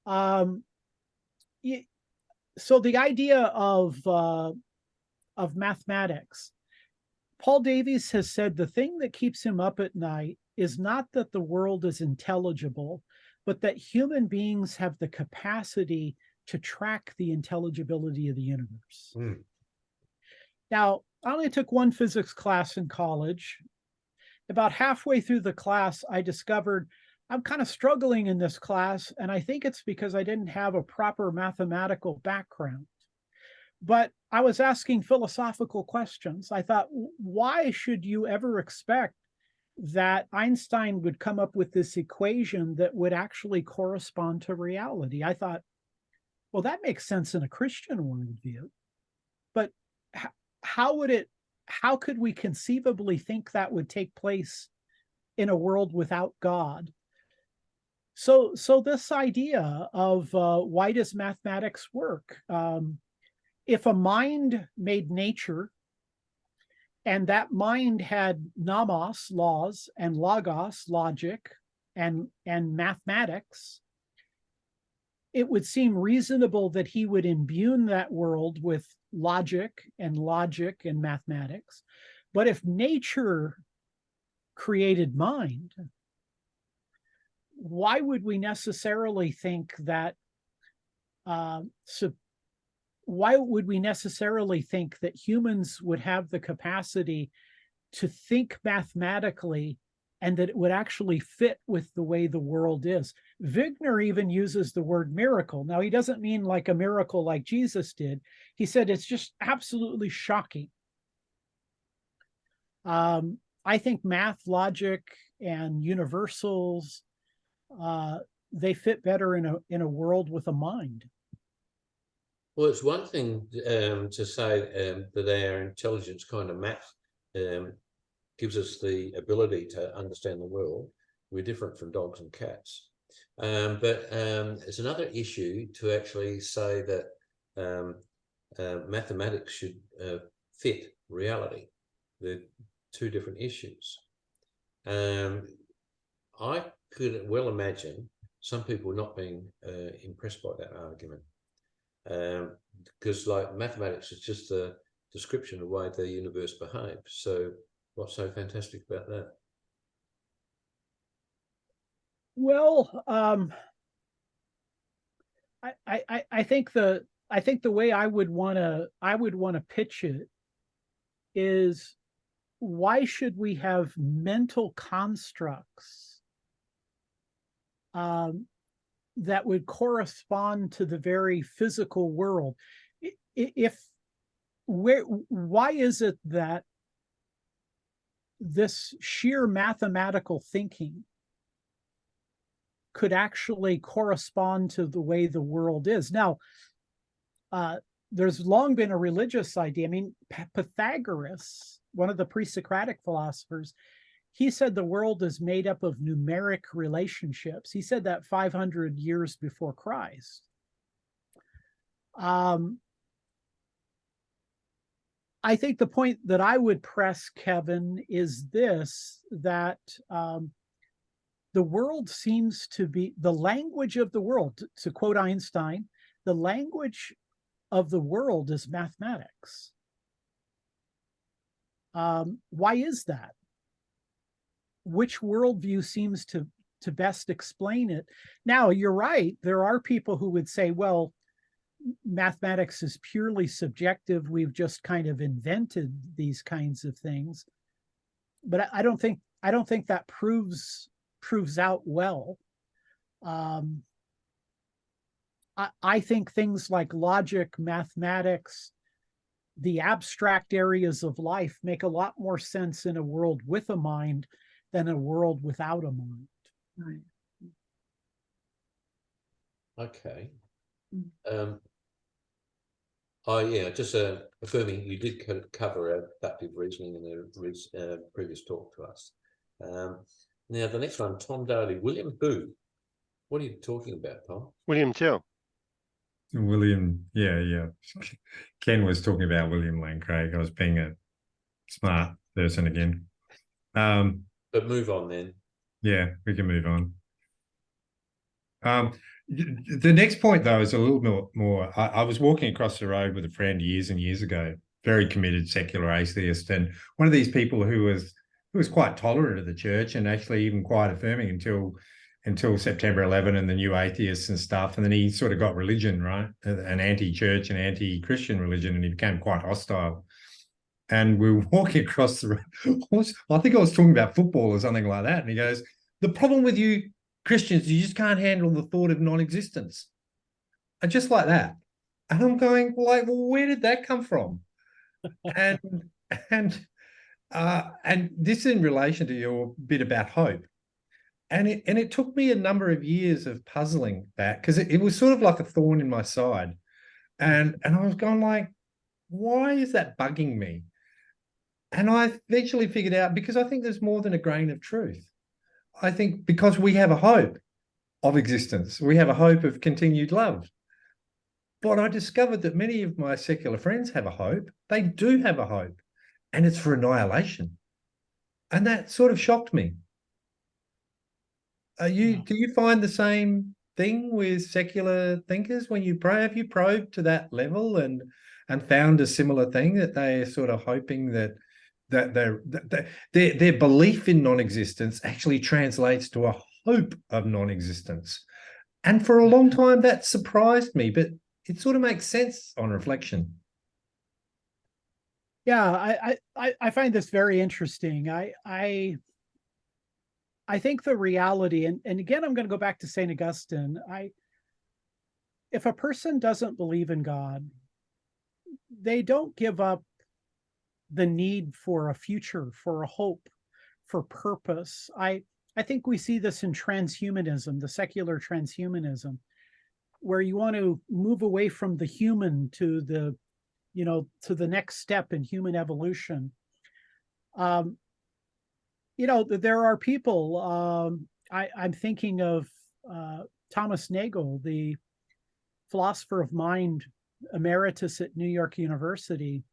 So the idea of mathematics, Paul Davies has said the thing that keeps him up at night is not that the world is intelligible, but that human beings have the capacity to track the intelligibility of the universe. Mm. Now, I only took one physics class in college. About halfway through the class, I discovered I'm kind of struggling in this class, and I think it's because I didn't have a proper mathematical background. But I was asking philosophical questions. I thought, why should you ever expect that Einstein would come up with this equation that would actually correspond to reality? I thought, well, that makes sense in a Christian worldview, but how could we conceivably think that would take place in a world without God? So this idea of why does mathematics work? If a mind made nature, and that mind had nomos, laws, and logos, logic, and mathematics, it would seem reasonable that he would imbue that world with logic and mathematics. But if nature created mind, why would we necessarily think that humans would have the capacity to think mathematically and that it would actually fit with the way the world is? Wigner even uses the word miracle. Now, he doesn't mean like a miracle like Jesus did. He said it's just absolutely shocking. I think math, logic, and universals, they fit better in a world with a mind. Well, it's one thing to say that our intelligence kind of math gives us the ability to understand the world. We're different from dogs and cats. But it's another issue to actually say that mathematics should fit reality. They're two different issues. I could well imagine some people not being impressed by that argument. Because like mathematics is just a description of the way the universe behaves. So what's so fantastic about that? Well, I think the way I would want to pitch it is, why should we have mental constructs that would correspond to the very physical world? Why is it that this sheer mathematical thinking could actually correspond to the way the world is? Now, there's long been a religious idea. I mean, Pythagoras, one of the pre-Socratic philosophers, he said the world is made up of numeric relationships. He said that 500 years before Christ. I think the point that I would press, Kevin, is this, that the world seems to be, the language of the world, to quote Einstein, the language of the world is mathematics. Why is that? Which worldview seems to best explain it? Now, you're right. There are people who would say, well, mathematics is purely subjective. We've just kind of invented these kinds of things. But I don't think that proves out well. I think things like logic, mathematics, the abstract areas of life make a lot more sense in a world with a mind than a world without a mind. Right. Okay. Yeah, just affirming you did cover adaptive reasoning in the previous talk to us. Now, the next one, Tom Daly. William who? What are you talking about, Tom? William Tell. William, yeah. Ken was talking about William Lane Craig. I was being a smart person again. But move on then. Yeah, we can move on. The next point, though, is a little more. I was walking across the road with a friend years and years ago, very committed secular atheist, and one of these people who was quite tolerant of the church and actually even quite affirming until September 11 and the new atheists and stuff. And then he sort of got religion, right? An anti-church and anti-Christian religion, and he became quite hostile. And we were walking across the road. I think I was talking about football or something like that. And he goes, the problem with you Christians, you just can't handle the thought of non-existence. And just like that. And I'm going, well, where did that come from? And this in relation to your bit about hope. And it took me a number of years of puzzling that, because it was sort of like a thorn in my side. And I was going like, why is that bugging me? And I eventually figured out, because I think there's more than a grain of truth. I think because we have a hope of existence, we have a hope of continued love. But I discovered that many of my secular friends have a hope. They do have a hope, and it's for annihilation. And that sort of shocked me. Do you find the same thing with secular thinkers when you pray? Have you probed to that level and found a similar thing, that they are sort of hoping that their belief in non-existence actually translates to a hope of non-existence? And for a long time that surprised me, but it sort of makes sense on reflection. Yeah, I find this very interesting. I think the reality, and again, I'm going to go back to St. Augustine. If a person doesn't believe in God, they don't give up the need for a future, for a hope, for purpose. I think we see this in transhumanism, the secular transhumanism, where you want to move away from the human to the next step in human evolution. There are people, I'm thinking of Thomas Nagel, the philosopher of mind emeritus at New York University.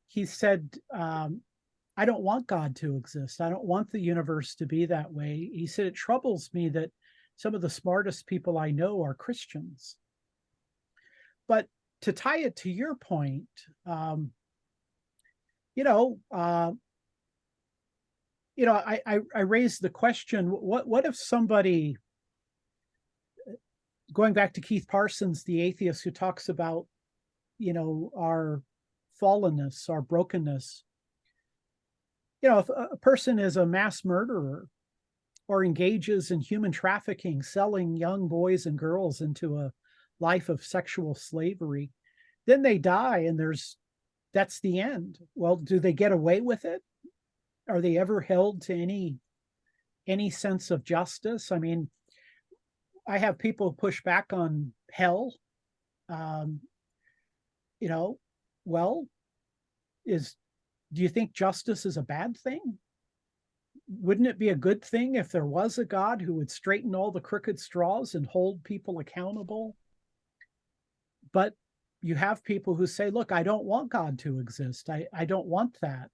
He said, I don't want God to exist. I don't want the universe to be that way. He said, it troubles me that some of the smartest people I know are Christians. But to tie it to your point, I raised the question, what if somebody, going back to Keith Parsons, the atheist who talks about, our fallenness, our brokenness, if a person is a mass murderer or engages in human trafficking, selling young boys and girls into a life of sexual slavery, then they die and that's the end. Well, do they get away with it? Are they ever held to any sense of justice? I mean, I have people push back on hell. Do you think justice is a bad thing? Wouldn't it be a good thing if there was a God who would straighten all the crooked straws and hold people accountable? But you have people who say, look, I don't want God to exist. I don't want that.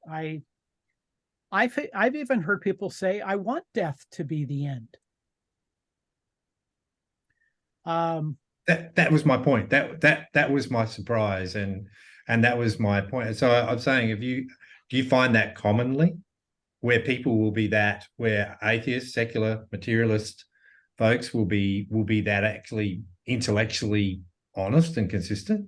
I've even heard people say, I want death to be the end. That was my point. That was my surprise, and that was my point. So I'm saying, do you find that commonly, where people will be that, where atheists, secular, materialist folks will be that actually intellectually honest and consistent?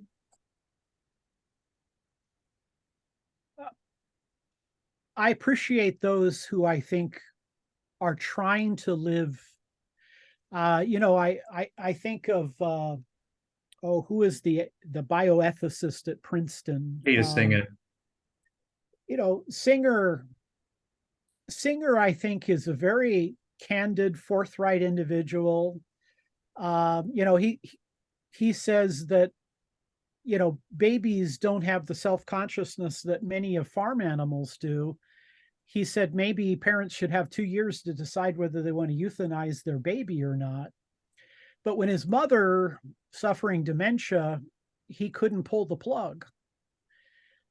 I appreciate those who I think are trying to live. I think of who is the bioethicist at Princeton? Peter Singer. Singer, I think, is a very candid, forthright individual. He says that babies don't have the self-consciousness that many of farm animals do. He said maybe parents should have 2 years to decide whether they want to euthanize their baby or not. But when his mother suffering dementia, he couldn't pull the plug.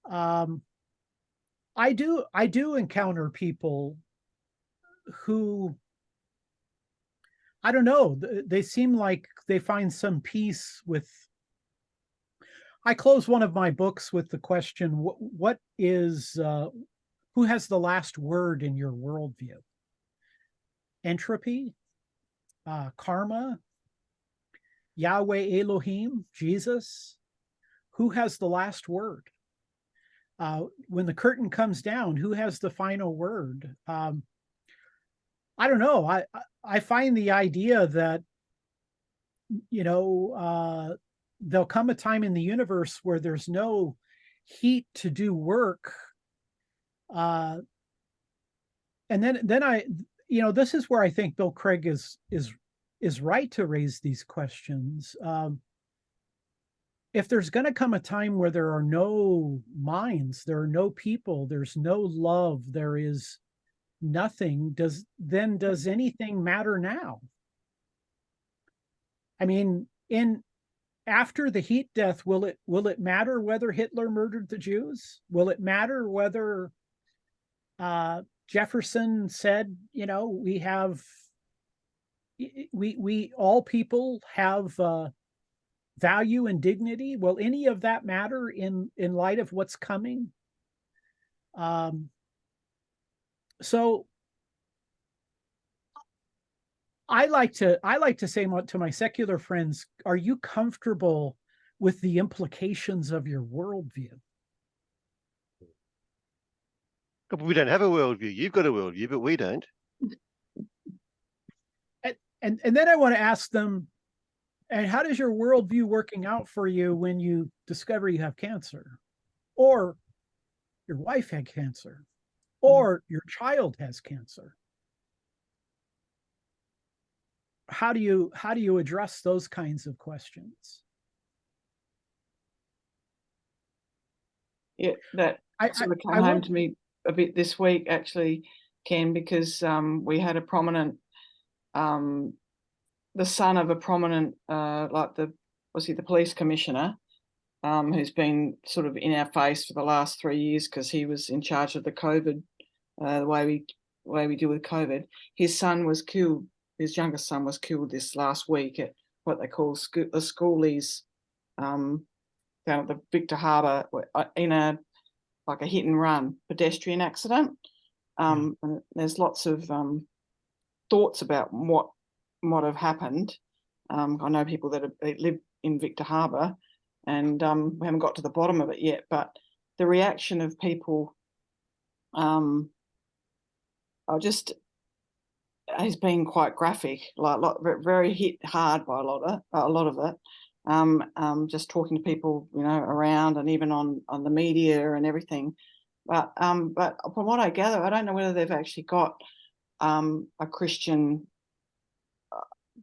I do encounter people who I don't know. They seem like they find some peace with. I close one of my books with the question: what is who has the last word in your worldview? Entropy, karma, Yahweh Elohim, Jesus. Who has the last word? When the curtain comes down, who has the final word? I don't know. I find the idea that, there'll come a time in the universe where there's no heat to do work. And then I, this is where I think Bill Craig is right to raise these questions. If there's going to come a time where there are no minds, there are no people, there's no love, there is nothing, does anything matter now? I mean, after the heat death, will it matter whether Hitler murdered the Jews? Will it matter whether Jefferson said, we all people have value and dignity? Will any of that matter in light of what's coming? So I like to say to my secular friends, are you comfortable with the implications of your worldview? But we don't have a worldview. You've got a worldview, but we don't. And then I want to ask them, and how does your worldview working out for you when you discover you have cancer, or your wife had cancer, or your child has cancer? How do you address those kinds of questions? Yeah, that sort of came home to me a bit this week, actually, Ken, because we had a prominent, the son of a prominent, the police commissioner, who's been sort of in our face for the last 3 years because he was in charge of the COVID, the way we deal with COVID. His son was killed. His youngest son was killed this last week at what they call the schoolies down at the Victor Harbour in a hit and run pedestrian accident. And there's lots of thoughts about what might have happened. I know people that live in Victor Harbour, and we haven't got to the bottom of it yet. But the reaction of people, has been quite graphic, very hit hard by a lot of it. Just talking to people, around and even on the media and everything. But from what I gather, I don't know whether they've actually got a Christian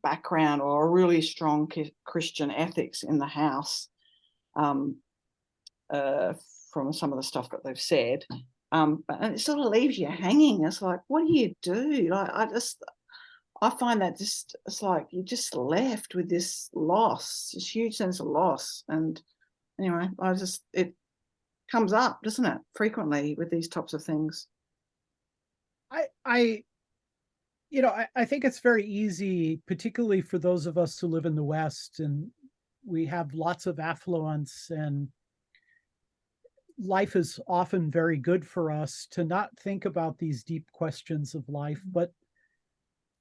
background or a really strong Christian ethics in the house, from some of the stuff that they've said. And it sort of leaves you hanging. It's like, what do you do? I find that it's like you're just left with this loss, this huge sense of loss. And anyway, it comes up, doesn't it, frequently with these types of things. I think it's very easy, particularly for those of us who live in the West and we have lots of affluence and life is often very good for us, to not think about these deep questions of life. But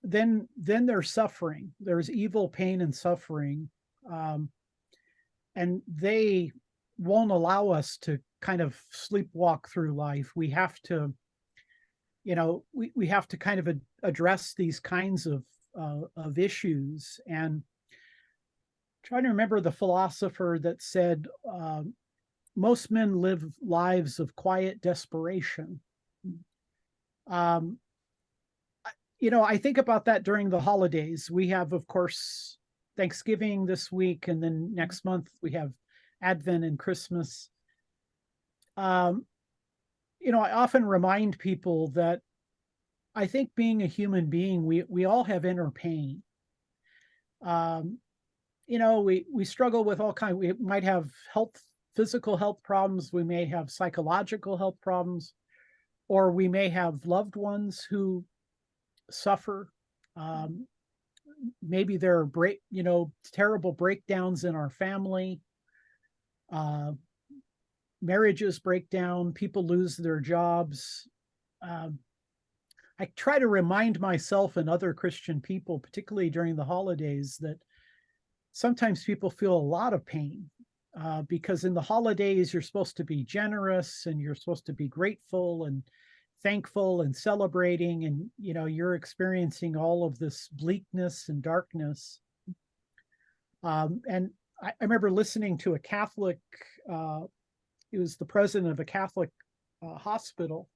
then there's suffering. There's evil, pain, and suffering. And they won't allow us to kind of sleepwalk through life. We have to, we have to kind of address these kinds of issues. And trying to remember the philosopher that said, most men live lives of quiet desperation. I think about that during the holidays. We have, of course, Thanksgiving this week, and then next month we have Advent and Christmas. I often remind people that I think being a human being, we all have inner pain. We struggle with all kinds. We might have physical health problems. We may have psychological health problems, or we may have loved ones who suffer. maybe there are terrible breakdowns in our family. Marriages break down, people lose their jobs. I try to remind myself and other Christian people, particularly during the holidays, that sometimes people feel a lot of pain because in the holidays, you're supposed to be generous and you're supposed to be grateful and thankful and celebrating. And, you're experiencing all of this bleakness and darkness. And I remember listening to a Catholic, he was the president of a Catholic hospital.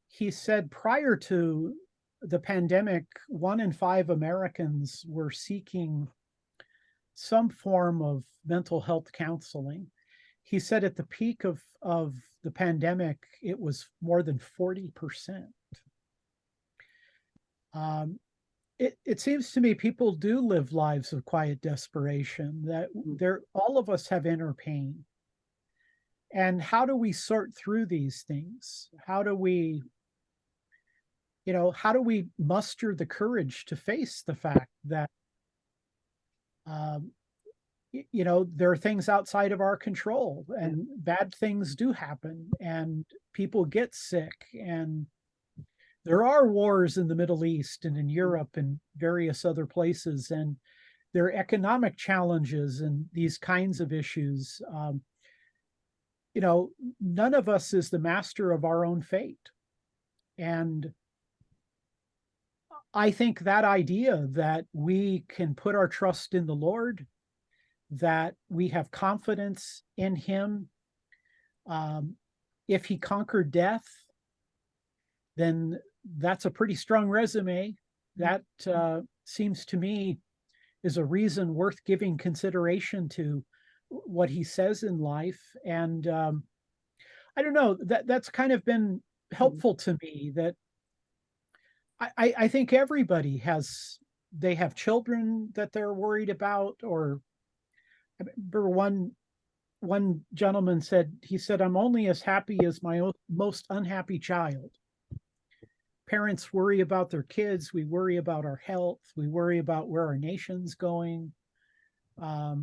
He said prior to the pandemic, 1 in 5 Americans were seeking some form of mental health counseling. He said at the peak of the pandemic, it was more than 40%. It seems to me people do live lives of quiet desperation, that all of us have inner pain. And how do we sort through these things? How do we muster the courage to face the fact that, there are things outside of our control and bad things do happen and people get sick and there are wars in the Middle East and in Europe and various other places, and there are economic challenges and these kinds of issues. None of us is the master of our own fate. And I think that idea that we can put our trust in the Lord, that we have confidence in him, if he conquered death, then that's a pretty strong resume. That seems to me is a reason worth giving consideration to what he says in life. And I don't know, that's kind of been helpful to me, that I think everybody they have children that they're worried about. Or I remember one gentleman said, I'm only as happy as my most unhappy child. Parents worry about their kids. We worry about our health. We worry about where our nation's going. I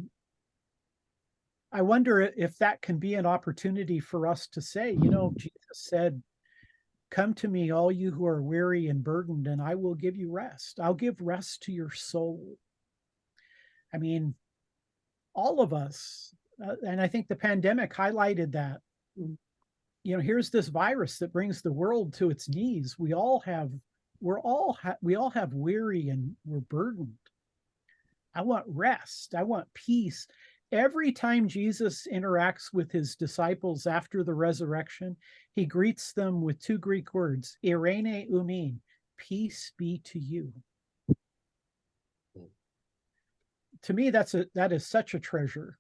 wonder if that can be an opportunity for us to say, Jesus said, come to me, all you who are weary and burdened, and I will give you rest. I'll give rest to your soul. I mean, all of us, and I think the pandemic highlighted that. Here's this virus that brings the world to its knees. We all have weary and we're burdened. I want rest. I want peace. Every time Jesus interacts with his disciples after the resurrection, he greets them with 2 Greek words, eirene umin, peace be to you. To me, that is such a treasure.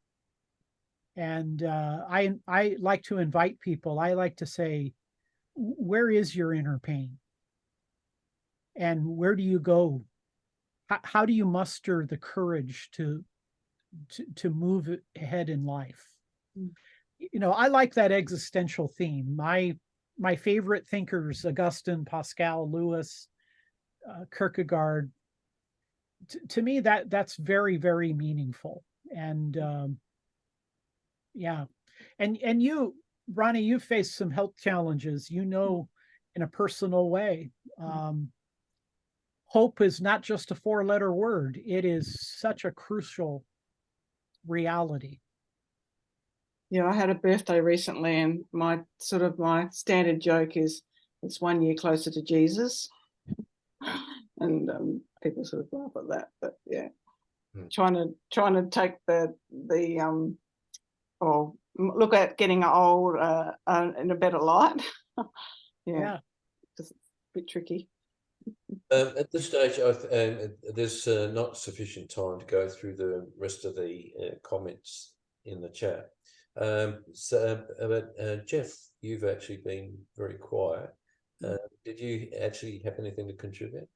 And I like to invite people. I like to say, where is your inner pain? And where do you go? How do you muster the courage to move ahead in life? I like that existential theme. My favorite thinkers, Augustine, Pascal, Lewis, Kierkegaard, to me, that's very, very meaningful. And yeah. And you, Ronnie, you've faced some health challenges, in a personal way. Hope is not just a 4-letter word. It is such a crucial reality. Yeah, I had a birthday recently, and my standard joke is it's 1 year closer to Jesus. And people sort of laugh at that, but yeah. Trying to take the or look at getting old in a better light. Yeah. It's a bit tricky. At this stage, there's not sufficient time to go through the rest of the comments in the chat. But Jeff, you've actually been very quiet. Did you actually have anything to contribute?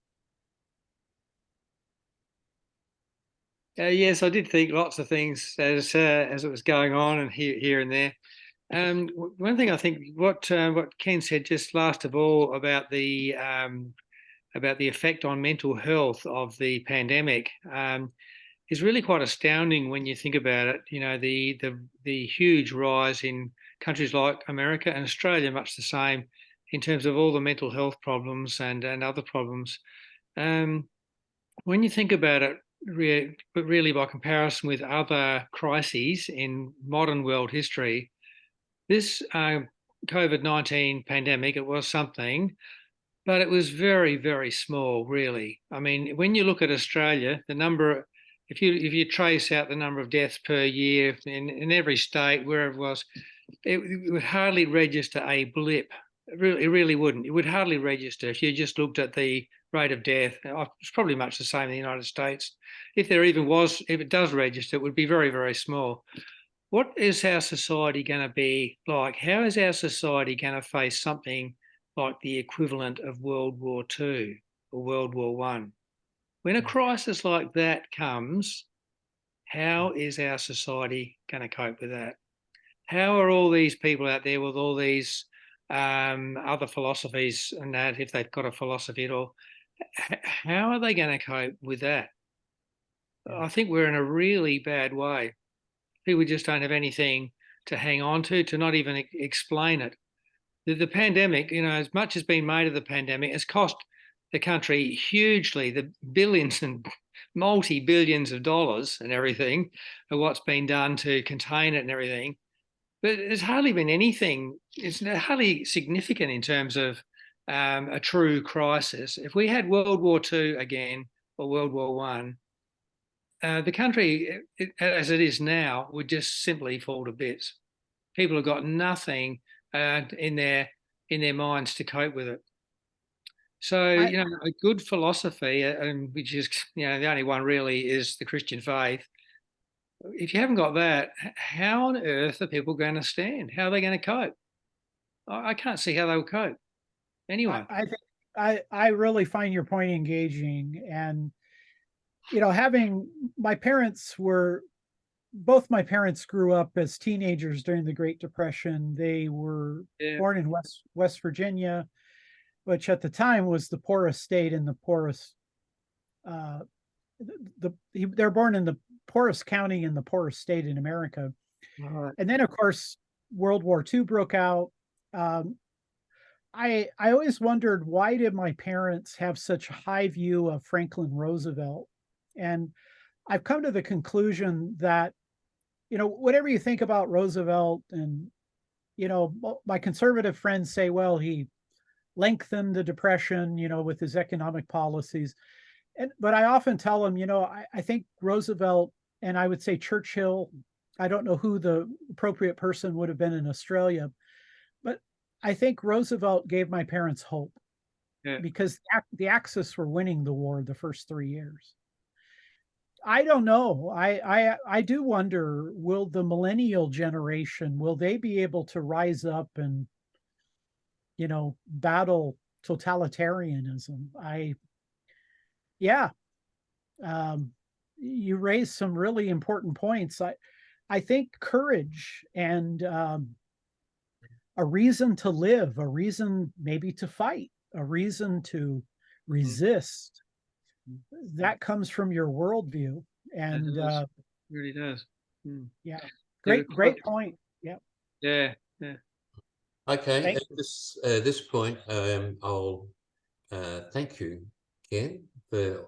Yes, I did think lots of things as it was going on and here and there. One thing I think what Ken said just last of all about the about the effect on mental health of the pandemic is really quite astounding when you think about it. You know, the huge rise in countries like America and Australia, much the same in terms of all the mental health problems and other problems. When you think about it, but really by comparison with other crises in modern world history, this COVID-19 pandemic, it was something, but it was very, very small, really. I mean, when you look at Australia, the number, if you trace out the number of deaths per year in every state, wherever it was, it would hardly register a blip. It really wouldn't. It would hardly register if you just looked at the rate of death. It's probably much the same in the United States. If it does register, it would be very, very small. What is our society going to be like? How is our society going to face something like the equivalent of World War II or World War I? When a crisis like that comes, how is our society going to cope with that? How are all these people out there with all these other philosophies and that, if they've got a philosophy at all, how are they going to cope with that? I think we're in a really bad way. People just don't have anything to hang on to not even explain it. The pandemic, you know, as much has been made of the pandemic, has cost the country hugely, the billions and multi-billions of dollars and everything, of what's been done to contain it and everything. But there's hardly been anything, it's hardly significant in terms of a true crisis. If we had World War II again, or World War I, the country, as it is now, would just simply fall to bits. People have got nothing in their minds to cope with it. So, you know, a good philosophy, which is, you know, the only one really is the Christian faith. If you haven't got that, how on earth are people going to stand? How are they going to cope? I can't see how they will cope. Anyway, I think I really find your point engaging, and you know, both my parents grew up as teenagers during the Great Depression. They were born in West Virginia, which at the time was the poorest state in the poorest. They're born in the poorest county in the poorest state in America. right. And then, of course, World War II broke out. I always wondered, why did my parents have such a high view of Franklin Roosevelt? And I've come to the conclusion that, you know, whatever you think about Roosevelt, and, you know, my conservative friends say, well, he lengthened the Depression, you know, with his economic policies. But I often tell them, you know, I think Roosevelt, and I would say Churchill, I don't know who the appropriate person would have been in Australia, but I think Roosevelt gave my parents hope, because the Axis were winning the war the first 3 years. I don't know. I do wonder, will the millennial generation, will they be able to rise up and, you know, battle totalitarianism? You raised some really important points. I think courage and a reason to live, a reason maybe to fight, a reason to resist, that comes from your worldview. And it really does. Yeah, great point. Yeah. Okay, at this point, I'll thank you, Ken, for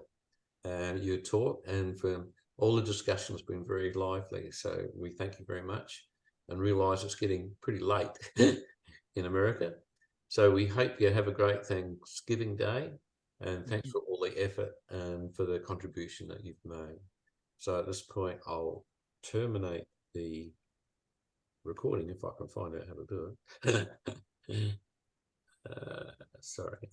your talk, and for all the discussion has been very lively. So we thank you very much, and realise it's getting pretty late in America. So we hope you have a great Thanksgiving Day, and thanks for all the effort and for the contribution that you've made. So at this point, I'll terminate the recording if I can find out how to do it. Sorry.